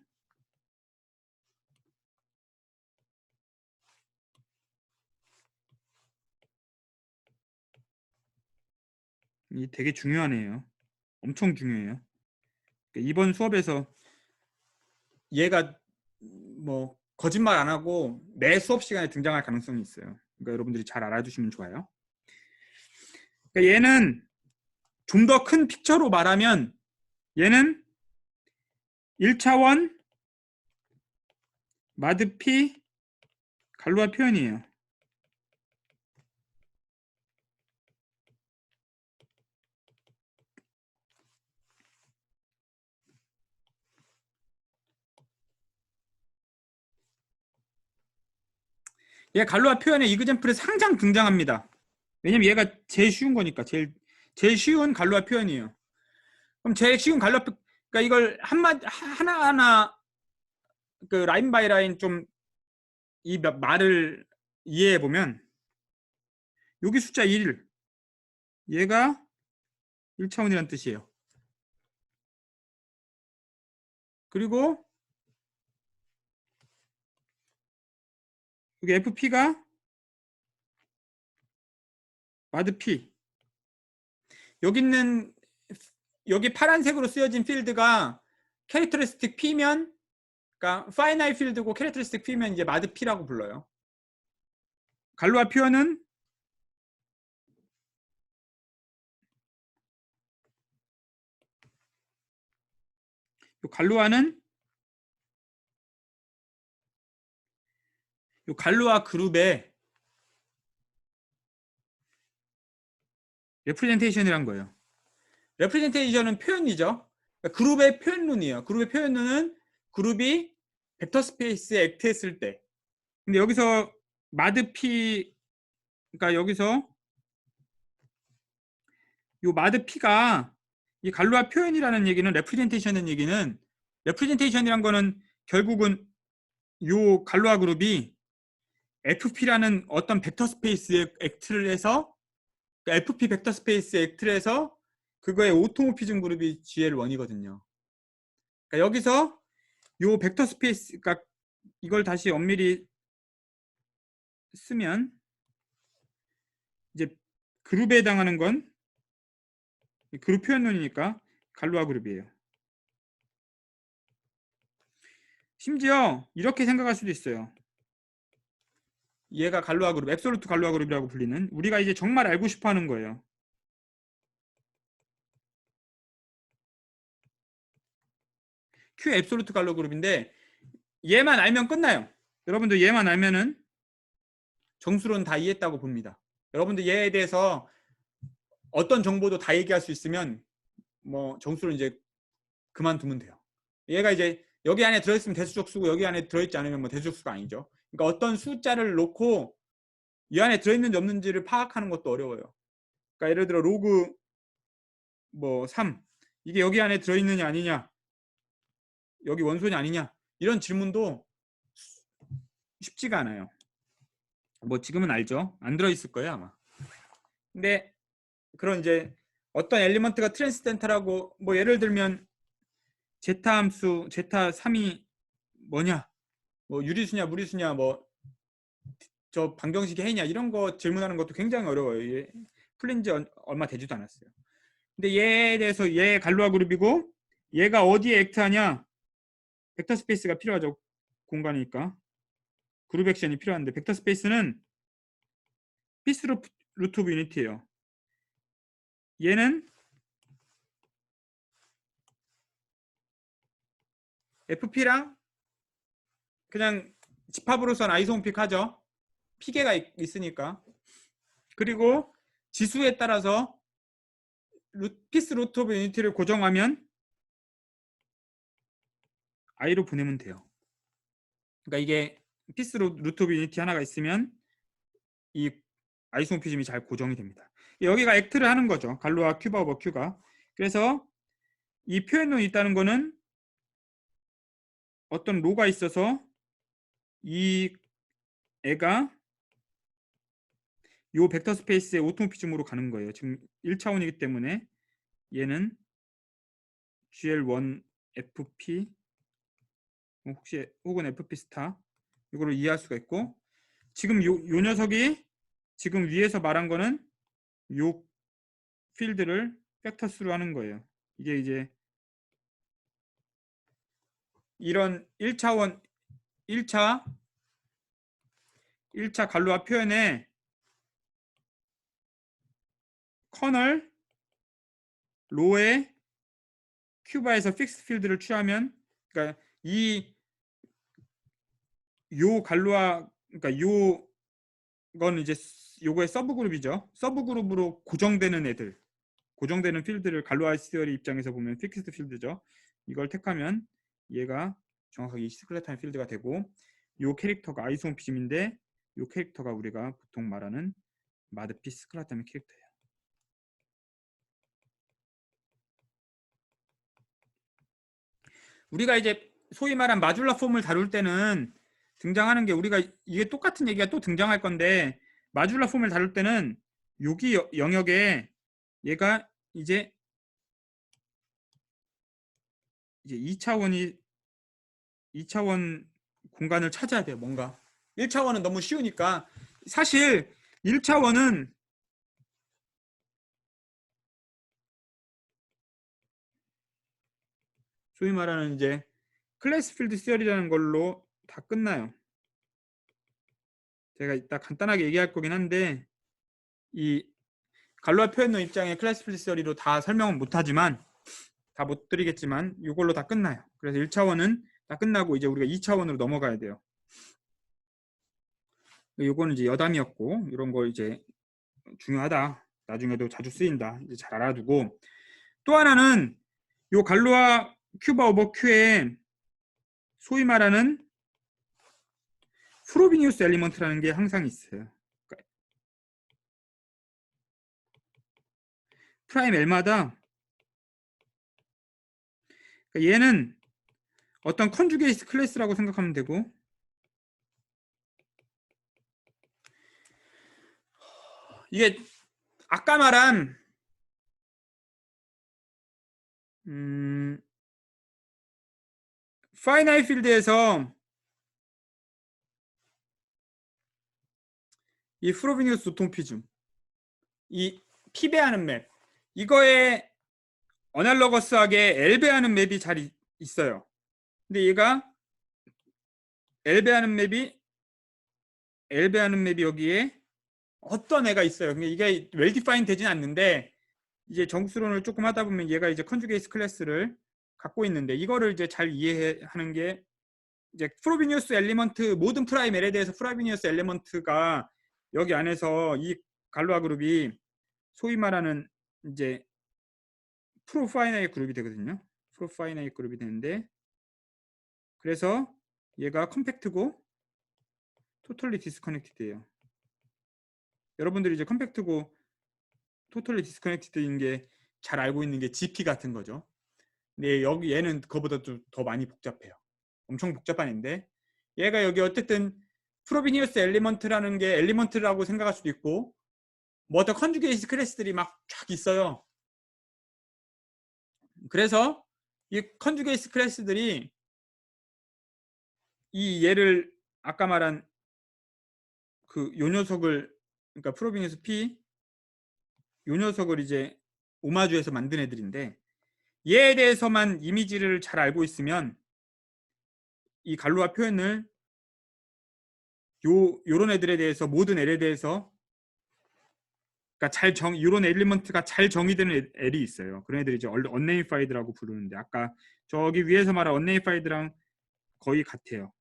이 되게 중요한 애예요. 엄청 중요해요. 이번 수업에서 얘가 뭐 거짓말 안 하고 매 수업 시간에 등장할 가능성이 있어요. 그러니까 여러분들이 잘 알아두시면 좋아요. 그러니까 얘는 좀 더 큰 픽처로 말하면 얘는 1차원 마드 P 갈루아 표현이에요. 얘 갈루아 표현의 이그젠플에서 항상 등장합니다. 왜냐면 얘가 제일 쉬운 거니까. 제일 쉬운 갈루아 표현이에요. 그럼 제일 쉬운 갈루아 그러니까 이걸 하나하나 그 라인 바이 라인 좀 이 말을 이해해 보면, 여기 숫자 1 얘가 1차원이라는 뜻이에요. 그리고 여기 FP가 마드 P. 여기 파란색으로 쓰여진 필드가 캐릭터리스틱 P면, 그러니까 파이나이 필드고 캐릭터리스틱 P면 이제 마드 P라고 불러요. 갈루아 표현은 갈루아 그룹의 레프레젠테이션이란 거예요. 레프레젠테이션은 표현이죠. 그러니까 그룹의 표현론이에요. 그룹의 표현론은 그룹이 벡터 스페이스에 액트했을 때. 근데 여기서 마드 P, 그러니까 여기서 이 마드 P가 이 갈루아 표현이라는 얘기는, 레프레젠테이션이라는 얘기는, 레프레젠테이션이란 거는 결국은 이 갈루아 그룹이 FP라는 어떤 벡터 스페이스에 액트를 해서, 그러니까 FP 벡터 스페이스에 액트를 해서 그거의 오토모피즘 그룹이 GL1이거든요. 그러니까 여기서 이 벡터 스페이스, 그러니까 이걸 다시 엄밀히 쓰면 이제 그룹에 해당하는 건 그룹 표현론이니까 갈루아 그룹이에요. 심지어 이렇게 생각할 수도 있어요. 얘가 갈루아 그룹, 앱솔루트 갈루아 그룹이라고 불리는, 우리가 이제 정말 알고 싶어 하는 거예요. Q 앱솔루트 갈루아 그룹인데 얘만 알면 끝나요. 여러분들 얘만 알면은 정수론 다 이해했다고 봅니다. 여러분들 얘에 대해서 어떤 정보도 다 얘기할 수 있으면 뭐 정수론 이제 그만두면 돼요. 얘가 이제 여기 안에 들어있으면 대수적수고 여기 안에 들어있지 않으면 뭐 대수적수가 아니죠. 그러니까 어떤 숫자를 놓고 이 안에 들어있는지 없는지를 파악하는 것도 어려워요. 그러니까 예를 들어 로그 뭐 3 이게 여기 안에 들어있느냐 아니냐, 여기 원소냐 아니냐, 이런 질문도 쉽지가 않아요. 뭐 지금은 알죠. 안 들어있을 거예요 아마. 근데 그런 이제 어떤 엘리먼트가 트랜스덴탈하고, 뭐 예를 들면 제타 함수 제타 3이 뭐냐, 뭐 유리수냐 무리수냐, 뭐 저 방정식이 해냐, 이런 거 질문하는 것도 굉장히 어려워요. 얘 풀린 지 얼마 되지도 않았어요. 근데 얘에 대해서, 얘 갈루아 그룹이고 얘가 어디에 액트하냐, 벡터 스페이스가 필요하죠. 공간이니까 그룹 액션이 필요한데, 벡터 스페이스는 피스 루트 오브 유니티예요. 얘는 FP랑 그냥 집합으로선 아이소모픽 하죠. 피계가 있으니까. 그리고 지수에 따라서 피스 루트 오브 유니티를 고정하면 i로 보내면 돼요. 그러니까 이게 피스 루트 오브 유니티 하나가 있으면 이 아이소모피즘이 잘 고정이 됩니다. 여기가 액트를 하는 거죠. 갈루아 큐바 오버 큐가. 그래서 이 표현론이 있다는 거는 어떤 로가 있어서 이 애가 요 벡터 스페이스의 오토모피즘으로 가는 거예요. 지금 1차원이기 때문에 얘는 GL1 FP 혹시 혹은 FP 스타, 이거를 이해할 수가 있고, 지금 요 녀석이 지금 위에서 말한 거는 요 필드를 팩터 수로 하는 거예요. 이게 이제 이런 1차 갈루아 표현에 커널 로에 큐바에서 픽스 필드를 취하면, 그러니까 요 갈루아, 그러니까 요건 이제 요거의 서브 그룹이죠. 서브 그룹으로 고정되는 애들, 고정되는 필드를 갈루아 시어리 입장에서 보면 픽스드 필드죠. 이걸 택하면 얘가 정확하게 스클레타인 필드가 되고, 요 캐릭터가 아이소모피즘인데 요 캐릭터가 우리가 보통 말하는 마드피 스클레타인 캐릭터예요. 우리가 이제 소위 말한 마줄라 폼을 다룰 때는 등장하는 게, 우리가 이게 똑같은 얘기가 또 등장할 건데, 마줄라 폼을 다룰 때는 여기 영역에 얘가 이제 2차원 공간을 찾아야 돼요. 뭔가 1차원은 너무 쉬우니까. 사실 1차원은 소위 말하는 이제 클래스 필드 시어리라는 걸로 다 끝나요. 제가 이따 간단하게 얘기할 거긴 한데, 이 갈루아 표현론 입장의 클래스 필드 시어리로 다 설명은 못하지만, 다 못 드리겠지만 이걸로 다 끝나요. 그래서 1차원은 다 끝나고 이제 우리가 2차원으로 넘어가야 돼요. 요거는 이제 여담이었고, 이런 거 이제 중요하다, 나중에도 자주 쓰인다, 이제 잘 알아두고, 또 하나는 요 갈루아 큐바 오버 큐에 소위 말하는 프로비니우스 엘리먼트라는 게 항상 있어요. 그러니까 프라임 L마다, 그러니까 얘는 어떤 컨주게이트 클래스라고 생각하면 되고, 이게 아까 말한 파이나이트 필드에서 이 프로비니우스 오토모피즘, 이 P배하는 맵, 이거에 어날러거스하게 L배하는 맵이 잘 있어요. 근데 얘가 L배하는 맵이 여기에 어떤 애가 있어요. 근데 이게 웰 디파인 되진 않는데, 이제 정수론을 조금 하다 보면 얘가 이제 컨주게이트 클래스를 갖고 있는데, 이거를 이제 잘 이해하는 게, 이제 프로비니우스 엘리먼트, 모든 프라임 L에 대해서 프로비니우스 엘리먼트가 여기 안에서 이 갈루아 그룹이 소위 말하는 이제 프로파이나이트 그룹이 되거든요. 프로파이나이트 그룹이 되는데, 그래서 얘가 컴팩트고 토털리 디스커넥티드예요. 여러분들이 이제 컴팩트고 토털리 디스커넥티드인 게 잘 알고 있는 게 GP 같은 거죠. 근데 여기 얘는 그거보다 좀 더 많이 복잡해요. 엄청 복잡한 애인데 얘가 여기 어쨌든 프로비니우스 엘리먼트라는 게 엘리먼트라고 생각할 수도 있고 뭐 어떤 컨주게이트 클래스들이 막 쫙 있어요. 그래서 이 컨주게이트 클래스들이 이 얘를 아까 말한 그 요 녀석을 그러니까 프로비니우스 P 요 녀석을 이제 오마주해서 만든 애들인데 얘에 대해서만 이미지를 잘 알고 있으면 이 갈로아 표현을 요런 애들에 대해서 모든 L에 대해서 그러니까 요런 엘리먼트가 잘 정의되는 L이 있어요. 그런 애들이 이제 언네이파이드라고 부르는데 아까 저기 위에서 말한 언네이파이드랑 거의 같아요.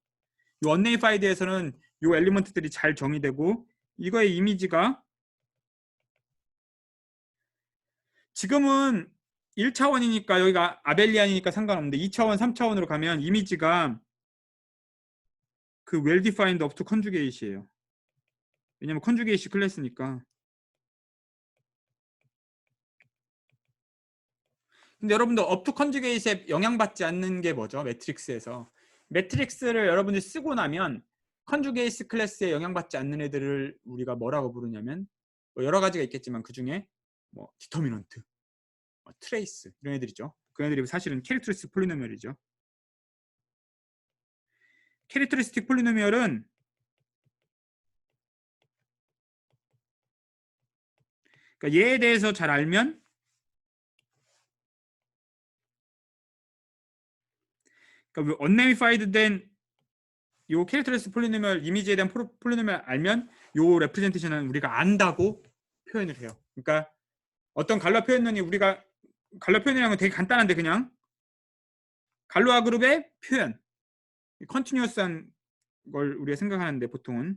이 언네이파이드에서는 요 엘리먼트들이 잘 정의되고 이거의 이미지가 지금은 1차원이니까 여기가 아벨리안이니까 상관없는데 2차원, 3차원으로 가면 이미지가 그 well defined up to conjugate이에요. 왜냐면 conjugate 클래스니까. 근데 여러분들 up to conjugate에 영향받지 않는 게 뭐죠? 매트릭스에서. 매트릭스를 여러분들이 쓰고 나면 conjugate 클래스에 영향받지 않는 애들을 우리가 뭐라고 부르냐면 뭐 여러 가지가 있겠지만 그 중에 뭐 디터미넌트, 뭐 트레이스 이런 애들이죠. 그 애들이 사실은 캐릭터리스틱 폴리노미얼이죠. 캐릭터리스틱 폴리노미얼은 그러니까 얘에 대해서 잘 알면 그러니까 언네미파이드 된 요 캐릭터리스틱 폴리노미얼 이미지에 대한 폴리노미얼 알면 요 레프레젠테이션은 우리가 안다고 표현을 해요. 그러니까 어떤 갈라 표현론이 우리가 갈라 표현이라는 건 되게 간단한데 그냥 갈로아 그룹의 표현 컨티뉴어스한 걸 우리가 생각하는데 보통은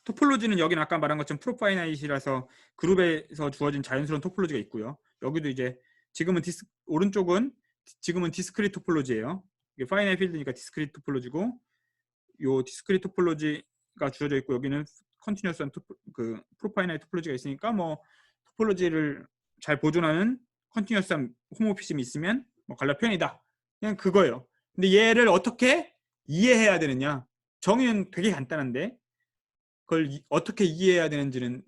토폴로지는 여기는 아까 말한 것처럼 프로파이나이트라서 그룹에서 주어진 자연스러운 토폴로지가 있고요. 여기도 이제 지금은 오른쪽은 지금은 디스크리트 토폴로지예요. 이게 파이나이 필드니까 디스크리트 토폴로지고 요 디스크리트 토폴로지가 주어져 있고 여기는 컨티뉴어스한 그 프로파이나이트 토폴로지가 있으니까 뭐 토폴로지를 잘 보존하는 컨티뉴어스한 호모피즘이 있으면 뭐 갈라 표현이다. 그냥 그거예요. 근데 얘를 어떻게 이해해야 되느냐? 정의는 되게 간단한데 그걸 어떻게 이해해야 되는지는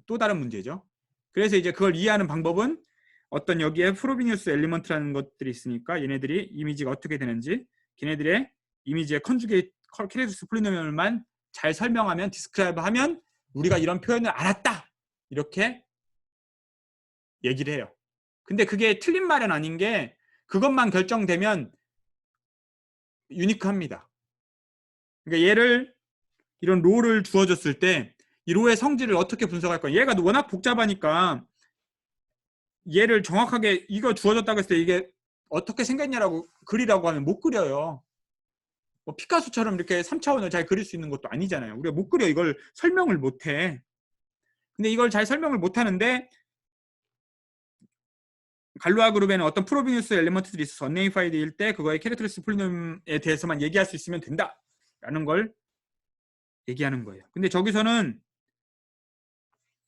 또 다른 문제죠. 그래서 이제 그걸 이해하는 방법은 어떤 여기에 프로비니우스 엘리먼트라는 것들이 있으니까 얘네들이 이미지가 어떻게 되는지 걔네들의 이미지의 컨주게이트 캐릭터리스틱 폴리노미얼만 잘 설명하면 디스크라이브 하면 우리가 이런 표현을 알았다 이렇게 얘기를 해요. 근데 그게 틀린 말은 아닌 게 그것만 결정되면 유니크합니다. 그러니까 얘를 이런 로를 주어졌을 때 이 로의 성질을 어떻게 분석할 거야? 얘가 워낙 복잡하니까 얘를 정확하게 이거 주어졌다고 했을 때 이게 어떻게 생겼냐라고 그리라고 하면 못 그려요. 뭐 피카소처럼 이렇게 3차원을 잘 그릴 수 있는 것도 아니잖아요. 우리가 못 그려. 이걸 설명을 못 해. 근데 이걸 잘 설명을 못 하는데 갈로아 그룹에는 어떤 프로비니우스 엘리먼트들이 있어서 언네이파이드일 때 그거의 캐릭터리스틱 폴리놈에 대해서만 얘기할 수 있으면 된다. 라는 걸 얘기하는 거예요. 근데 저기서는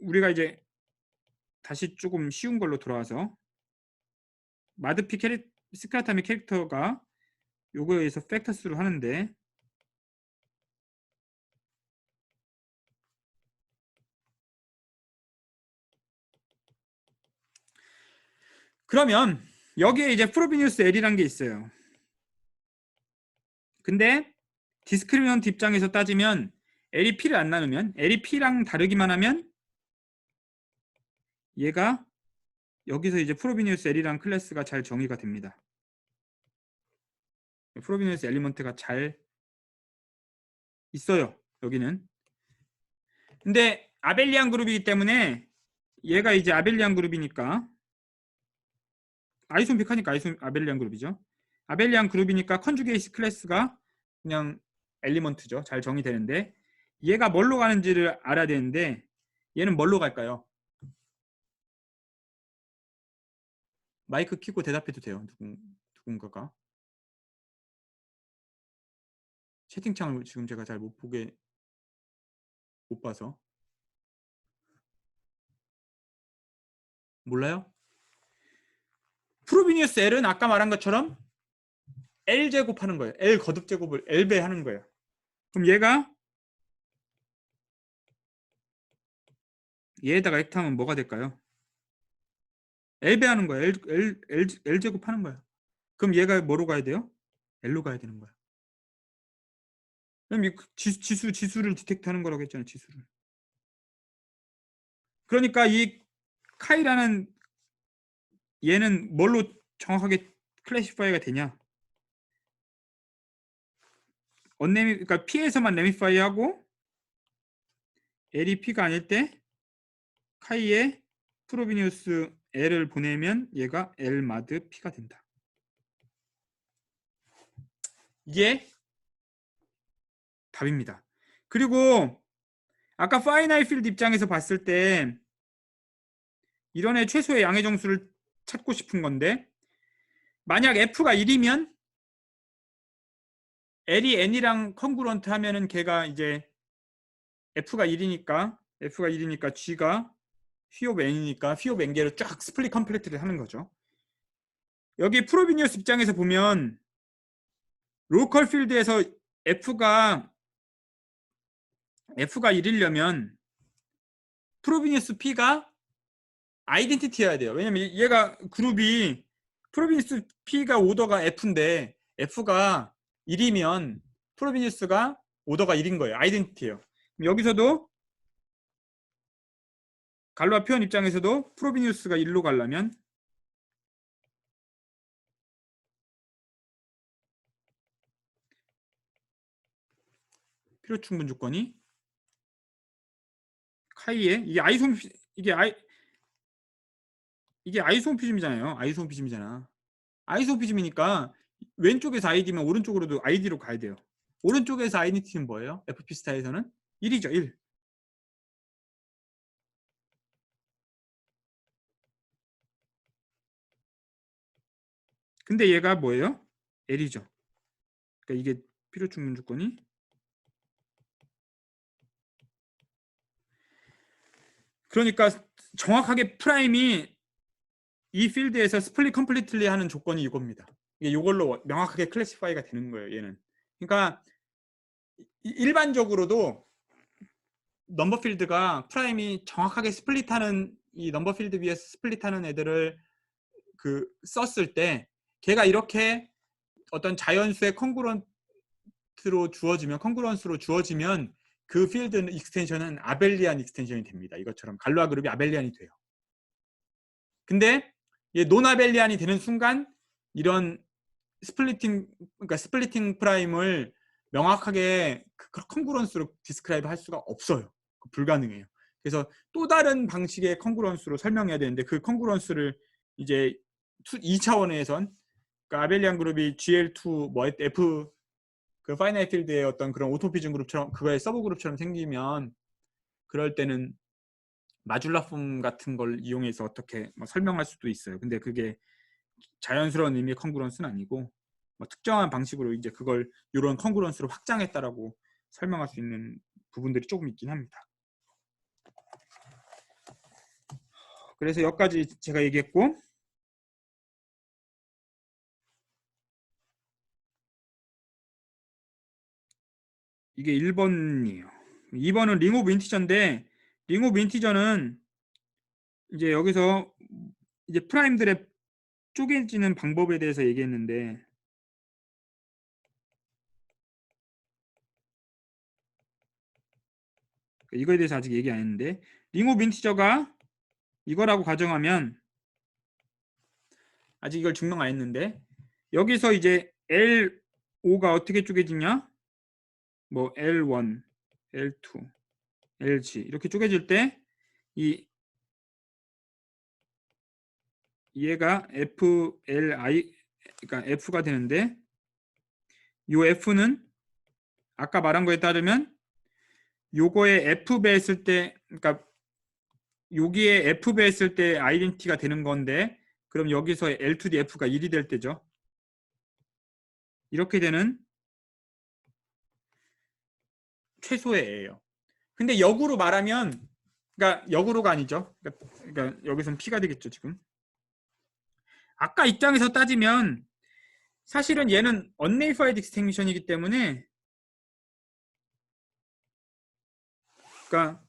우리가 이제 다시 조금 쉬운 걸로 돌아와서 마드피 스카타미 캐릭터가 요거에 의해서 팩터스로 하는데 그러면 여기에 이제 프로비니우스 L이라는 게 있어요. 근데 디스크리미넌트 입장에서 따지면 L이 P를 안 나누면 L이 P랑 다르기만 하면 얘가 여기서 이제 프로비니우스 L이라는 클래스가 잘 정의가 됩니다. 프로비니우스 엘리먼트가 잘 있어요. 여기는. 근데 아벨리안 그룹이기 때문에 얘가 이제 아벨리안 그룹이니까 아이손픽하니까 아벨리안 그룹이죠. 아벨리안 그룹이니까 컨주게이트 클래스가 그냥 엘리먼트죠. 잘 정의되는데 얘가 뭘로 가는지를 알아야 되는데 얘는 뭘로 갈까요? 마이크 켜고 대답해도 돼요. 누군가가. 채팅창을 지금 제가 잘 못 봐서. 몰라요? 프로비니우스 L은 아까 말한 것처럼 L 제곱하는 거예요. L 거듭 제곱을 L배 하는 거예요. 그럼 얘에다가 액트하면 뭐가 될까요? L배 하는 거예요. L 제곱하는 거예요. 그럼 얘가 뭐로 가야 돼요? L로 가야 되는 거야. 그럼 이 지수를 디텍트하는 거라고 했잖아요. 지수를. 그러니까 이 카이라는 얘는 뭘로 정확하게 클래시파이가 되냐? 그러니까 P에서만 레미파이하고 L이 P가 아닐 때 카이에 프로비니우스 L을 보내면 얘가 L 마드 P가 된다. 이게 답입니다. 그리고 아까 파이나이 필드 입장에서 봤을 때 이런 애 최소의 양의 정수를 찾고 싶은 건데 만약 F가 1이면 L이 N이랑 컨그런트 하면은 걔가 이제 F가 1이니까 G가 P of N이니까 P of N개로 쫙 스플릿 컴플리트를 하는 거죠. 여기 프로비니우스 입장에서 보면 로컬 필드에서 F가 1이려면 프로비니우스 P가 아이덴티티여야 돼요. 왜냐면 얘가 그룹이 프로비니우스 P가 오더가 F인데 F가 1이면 프로비니우스가 오더가 1인 거예요. 아이덴티티예요. 여기서도 갈로아 표현 입장에서도 프로비니우스가 1로 가려면 필요 충분 조건이 카이에 이게 아이소모피즘이잖아요. 아이소모피즘이니까 왼쪽에서 아이디면 오른쪽으로도 아이디로 가야 돼요. 오른쪽에서 아이덴티티는 뭐예요? FP 스타에서는 1이죠. 1. 근데 얘가 뭐예요? L이죠. 그러니까 이게 필요 충분 조건이 그러니까 정확하게 프라임이 이 필드에서 스플릿 컴플리트리 하는 조건이 이겁니다. 이게 이걸로 명확하게 클래시파이가 되는 거예요. 얘는. 그러니까 일반적으로도 넘버 필드가 프라임이 정확하게 스플릿하는 이 넘버 필드 위에서 스플릿하는 애들을 그 썼을 때 걔가 이렇게 어떤 자연수의 컨그런스로 주어지면 그 필드 익스텐션은 아벨리안 익스텐션이 됩니다. 이것처럼 갈로아 그룹이 아벨리안이 돼요. 근데 논아벨리안이 되는 순간 이런 그러니까 스플리팅 프라임을 명확하게 컨그런스로 디스크라이브 할 수가 없어요. 불가능해요. 그래서 또 다른 방식의 컨그런스로 설명해야 되는데 그 컨그런스를 이제 2차원에선 그러니까 아벨리안 그룹이 GL2 뭐 F 그 파이나이트 필드의 어떤 그런 오토피즘 그룹처럼 그거의 서브 그룹처럼 생기면 그럴 때는 마줄라 폼 같은 걸 이용해서 어떻게 뭐 설명할 수도 있어요. 근데 그게 자연스러운 의미의 컨그런스는 아니고 뭐 특정한 방식으로 이제 그걸 이런 컨그런스로 확장했다라고 설명할 수 있는 부분들이 조금 있긴 합니다. 그래서 여기까지 제가 얘기했고 이게 1번이에요. 2번은 링 오브 인티저인데 링 오브 인티저는 이제 여기서 이제 프라임들의 쪼개지는 방법에 대해서 얘기했는데 이거에 대해서 아직 얘기 안 했는데 링 오브 인티저가 이거라고 가정하면 아직 이걸 증명 안 했는데 여기서 이제 L5가 어떻게 쪼개지냐 뭐 L1, L2, LG 이렇게 쪼개질 때 이 얘가 FLI 그러니까 F가 되는데 이 F는 아까 말한 거에 따르면 요거에 F배 했을 때 그러니까 여기에 F배 했을 때 아이덴티티가 되는 건데 그럼 여기서 L to the F가 1이 될 때죠. 이렇게 되는 최소의 애예요. 근데 역으로 말하면 그러니까 역으로가 아니죠. 그러니까 여기선 P가 되겠죠, 지금. 아까 입장에서 따지면 사실은 얘는 unnamed extension이기 때문에 그러니까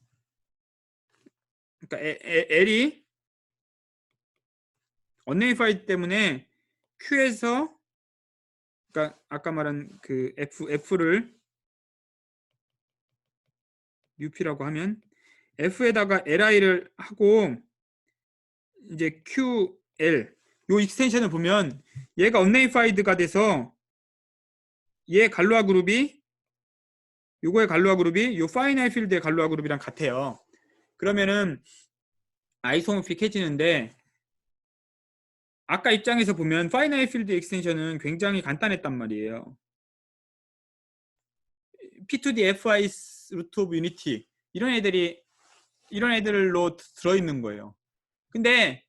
L이 unnamed 때문에 Q에서 그러니까 아까 말한 그 F를 UP라고 하면 F에다가 LI를 하고 이제 QL 요 익스텐션을 보면 얘가 unnameed가 돼서 얘 갈로아 그룹이 요거의 갈로아 그룹이 요 finite field의 갈로아 그룹이랑 같아요. 그러면은 아이소모픽해지는데 아까 입장에서 보면 finite field extension은 굉장히 간단했단 말이에요. P2D FI root of unity 이런 애들로 들어있는 거예요. 근데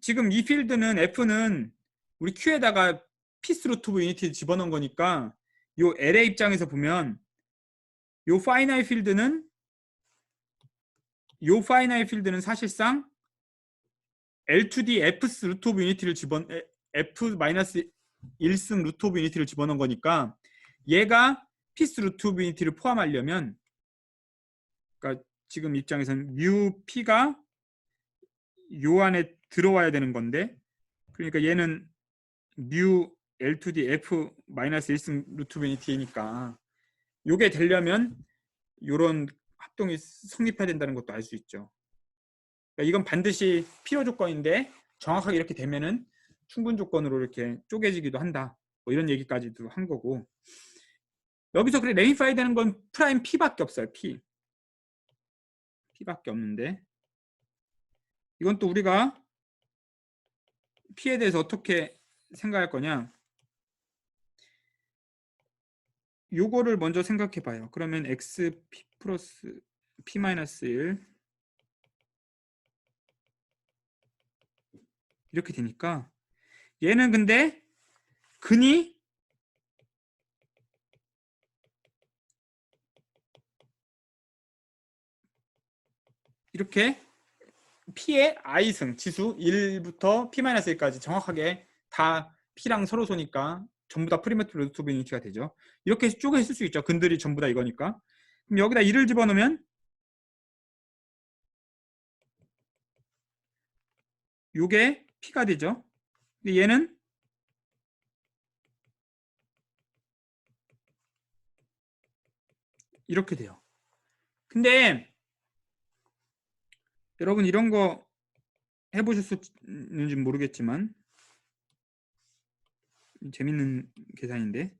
지금 이 필드는 F는 우리 Q에다가 피스 루트 오브 유니티 집어넣은 거니까 요 L의 입장에서 보면 요 파이나이 필드는 사실상 L2D F스 루트 오브 유니티를 F-1승 루트 오브 유니티를 집어넣은 거니까 얘가 피스 루트 오브 유니티를 포함하려면 그러니까 지금 입장에서는 뮤 P가 요 안에 들어와야 되는 건데 그러니까 얘는 뮤 L2D F-1승 루트 오브 유니티니까 요게 되려면 요런 합동이 성립해야 된다는 것도 알 수 있죠. 그러니까 이건 반드시 필요 조건인데 정확하게 이렇게 되면은 충분 조건으로 이렇게 쪼개지기도 한다. 뭐 이런 얘기까지도 한 거고 여기서 그래 레인파이 되는 건 프라임 P밖에 없어요. P밖에 없는데 이건 또 우리가 P에 대해서 어떻게 생각할 거냐 요거를 먼저 생각해 봐요. 그러면 XP 플러스 P-1 이렇게 되니까 얘는 근데 근이 이렇게 P의 I승 지수 1부터 P-1까지 정확하게 다 P랑 서로 소니까 전부 다 프리메트 루트 오브 유니티가 되죠. 이렇게 쪼개 쓸 수 있죠. 근들이 전부 다 이거니까. 그럼 여기다 1을 집어넣으면 요게 P가 되죠. 근데 얘는 이렇게 돼요. 근데 여러분 이런 거 해보셨는지 모르겠지만 재밌는 계산인데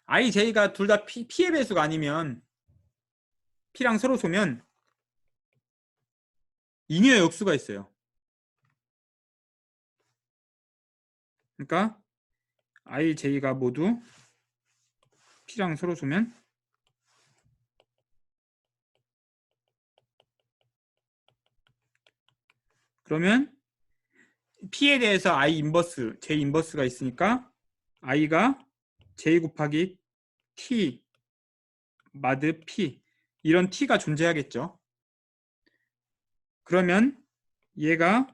I, J가 둘 다 P의 배수가 아니면 P랑 서로 소면 인유의 역수가 있어요. 그러니까 I, J가 모두 P랑 서로 소면 그러면 P에 대해서 I 인버스, J 인버스가 있으니까 I가 J 곱하기 T 마드 P 이런 T가 존재하겠죠. 그러면 얘가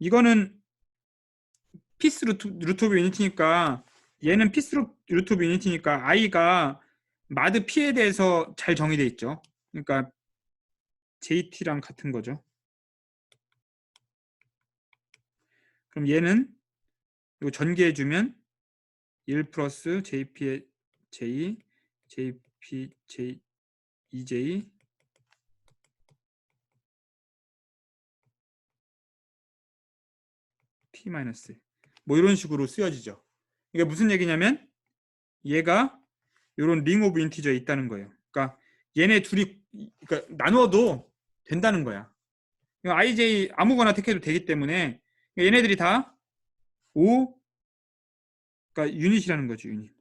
이거는 피스 루트 오브 유니티니까 얘는 피스 루트 오브 유니티니까 I가 마드 P에 대해서 잘 정의되어 있죠. 그러니까 JT랑 같은 거죠. 그럼 얘는 이거 전개해주면 1 플러스 JP의 J, JP, J, EJ T 마이너스 뭐 이런 식으로 쓰여지죠. 이게 무슨 얘기냐면 얘가 이런 링 오브 인티저에 있다는 거예요. 그러니까 얘네 둘이 그러니까 나누어도 된다는 거야. IJ 아무거나 택해도 되기 때문에 얘네들이 다 O 그러니까 유닛이라는 거죠. 유닛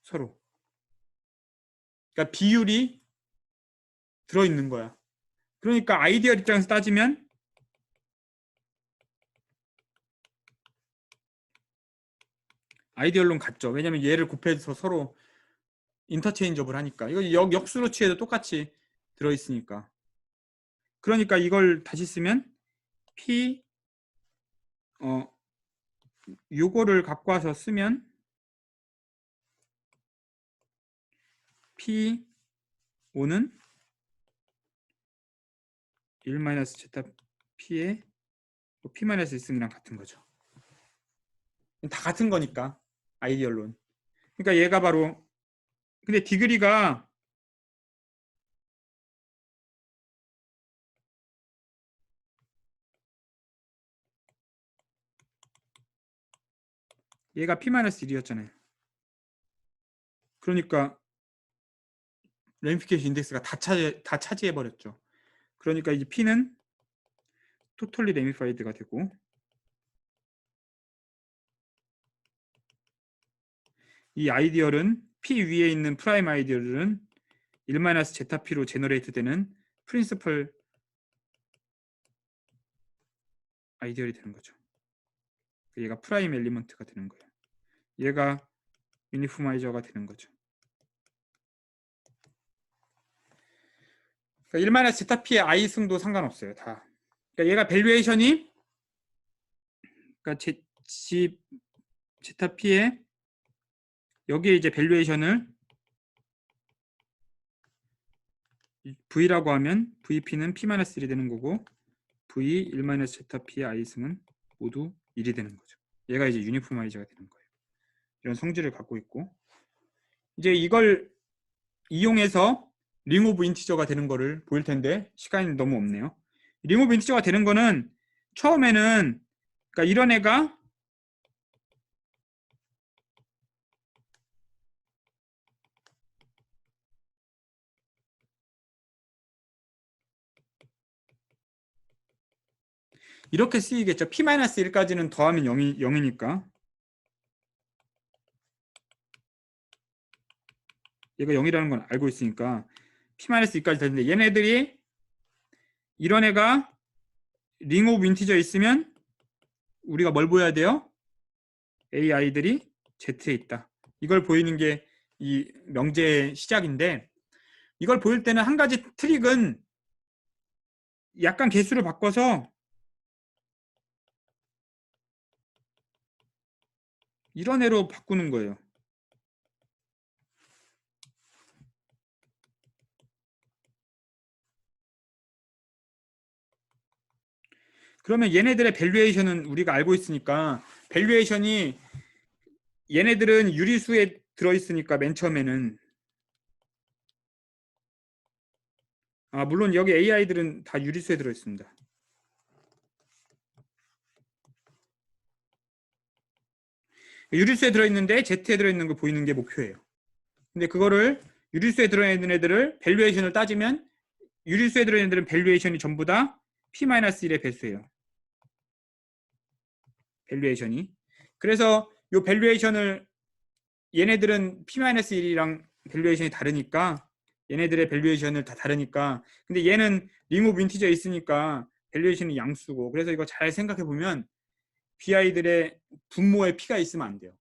서로 그러니까 비율이 들어있는 거야. 그러니까 아이디얼 입장에서 따지면 아이디얼론 같죠. 왜냐면 얘를 곱해서 서로 인터체인저블 하니까. 이거 역수로 취해도 똑같이 들어있으니까. 그러니까 이걸 다시 쓰면 P 요거를 갖고 와서 쓰면 P5는 1-zp의 P-1이랑 같은 거죠. 다 같은 거니까 아이디얼론. 그러니까 얘가 바로 근데 디그리가 얘가 P-1이었잖아요. 그러니까 램피케이션 인덱스가 다 차지해 버렸죠. 그러니까 이제 P는 토털리 레미파이드가 되고 이 아이디얼은 P 위에 있는 프라임 아이디얼은 1-zp로 제너레이트 되는 프린시플 아이디얼이 되는 거죠. 얘가 프라임 엘리먼트가 되는 거예요. 얘가 유니포마이저가 되는 거죠. 그러니까 1-zp의 i승도 상관없어요. 다. 그러니까 얘가 밸류에이션이 그러니까 zp의 여기에 이제 밸류에이션을 V라고 하면 VP는 P-1이 되는 거고 V 1-zp의 i승은 모두 1이 되는 거죠. 얘가 이제 유니포마이저가 되는 거예요. 이런 성질을 갖고 있고 이제 이걸 이용해서 링 오브 인티저가 되는 거를 보일 텐데 시간이 너무 없네요. 링 오브 인티저가 되는 거는 처음에는 그러니까 이런 애가 이렇게 쓰이겠죠. P-1까지는 더하면 0이니까 얘가 0이라는 건 알고 있으니까 P-2까지 되는데 얘네들이 이런 애가 링 오브 인티저 있으면 우리가 뭘 보여야 돼요? AI들이 Z에 있다. 이걸 보이는 게 이 명제의 시작인데 이걸 보일 때는 한 가지 트릭은 약간 개수를 바꿔서 이런 애로 바꾸는 거예요. 그러면 얘네들의 밸류에이션은 우리가 알고 있으니까 밸류에이션이 얘네들은 유리수에 들어있으니까 맨 처음에는 물론 여기 AI들은 다 유리수에 들어있습니다. 유리수에 들어있는데 Z에 들어있는 거 보이는 게 목표예요. 근데 그거를 유리수에 들어있는 애들을 밸류에이션을 따지면 유리수에 들어있는 애들은 밸류에이션이 전부 다 P-1의 배수예요. 밸류에이션이. 그래서 이 밸류에이션을 얘네들은 P-1이랑 밸류에이션이 다르니까 얘네들의 밸류에이션을 다 다르니까 근데 얘는 링 오브 인티저에 있으니까 밸류에이션이 양수고 그래서 이거 잘 생각해 보면 BI들의 분모에 P가 있으면 안 돼요.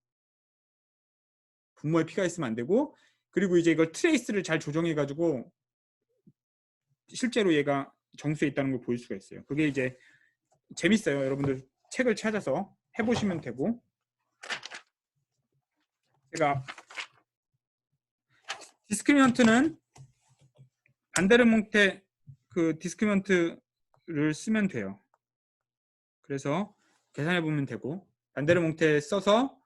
분모에 P가 있으면 안 되고 그리고 이제 이걸 트레이스를 잘 조정해 가지고 실제로 얘가 정수에 있다는 걸 보일 수가 있어요. 그게 이제 재밌어요. 여러분들 책을 찾아서 해보시면 되고 제가 디스크리먼트는 안데르몽테 그 디스크리먼트를 쓰면 돼요. 그래서 계산해 보면 되고 안데르몽테 써서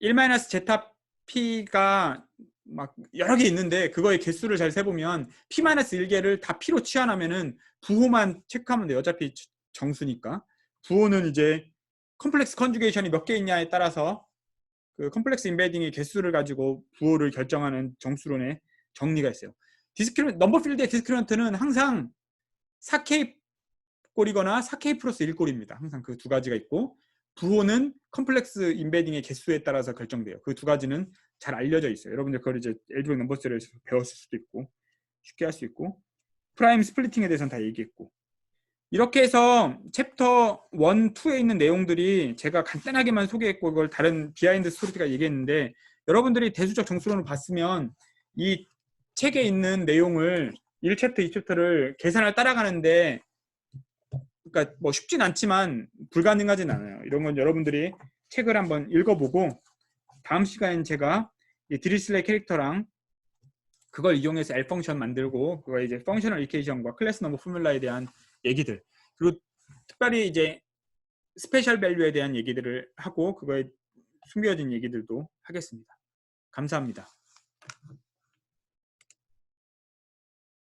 1-zp가 막 여러 개 있는데 그거의 개수를 잘 세보면 P-1개를 다 P로 치환하면은 부호만 체크하면 돼요. 어차피 정수니까. 부호는 이제 컴플렉스 컨주게이션이 몇 개 있냐에 따라서 그 컴플렉스 인베딩의 개수를 가지고 부호를 결정하는 정수론의 정리가 있어요. 넘버 필드의 디스크리먼트는 항상 4K 꼴이거나 4K 플러스 1꼴입니다. 항상 그 두 가지가 있고 부호는 컴플렉스 인베딩의 개수에 따라서 결정돼요. 그 두 가지는 잘 알려져 있어요. 여러분들 그걸 이제 엘드백 넘버스를 배웠을 수도 있고 쉽게 할 수 있고 프라임 스플리팅에 대해서는 다 얘기했고 이렇게 해서 챕터 1, 2에 있는 내용들이 제가 간단하게만 소개했고 그걸 다른 비하인드 스토리가 얘기했는데 여러분들이 대수적 정수론을 봤으면 이 책에 있는 내용을 1챕터, 2챕터를 계산을 따라가는데 그러니까 뭐 쉽진 않지만 불가능하진 않아요. 이런 건 여러분들이 책을 한번 읽어보고 다음 시간엔 제가 이 디리슬레이 캐릭터랑 그걸 이용해서 L 펑션 만들고 그거 이제 펑셔널 이퀘이션과 클래스 넘버 포뮬라에 대한 얘기들 그리고 특별히 이제 스페셜 밸류에 대한 얘기들을 하고 그거에 숨겨진 얘기들도 하겠습니다. 감사합니다.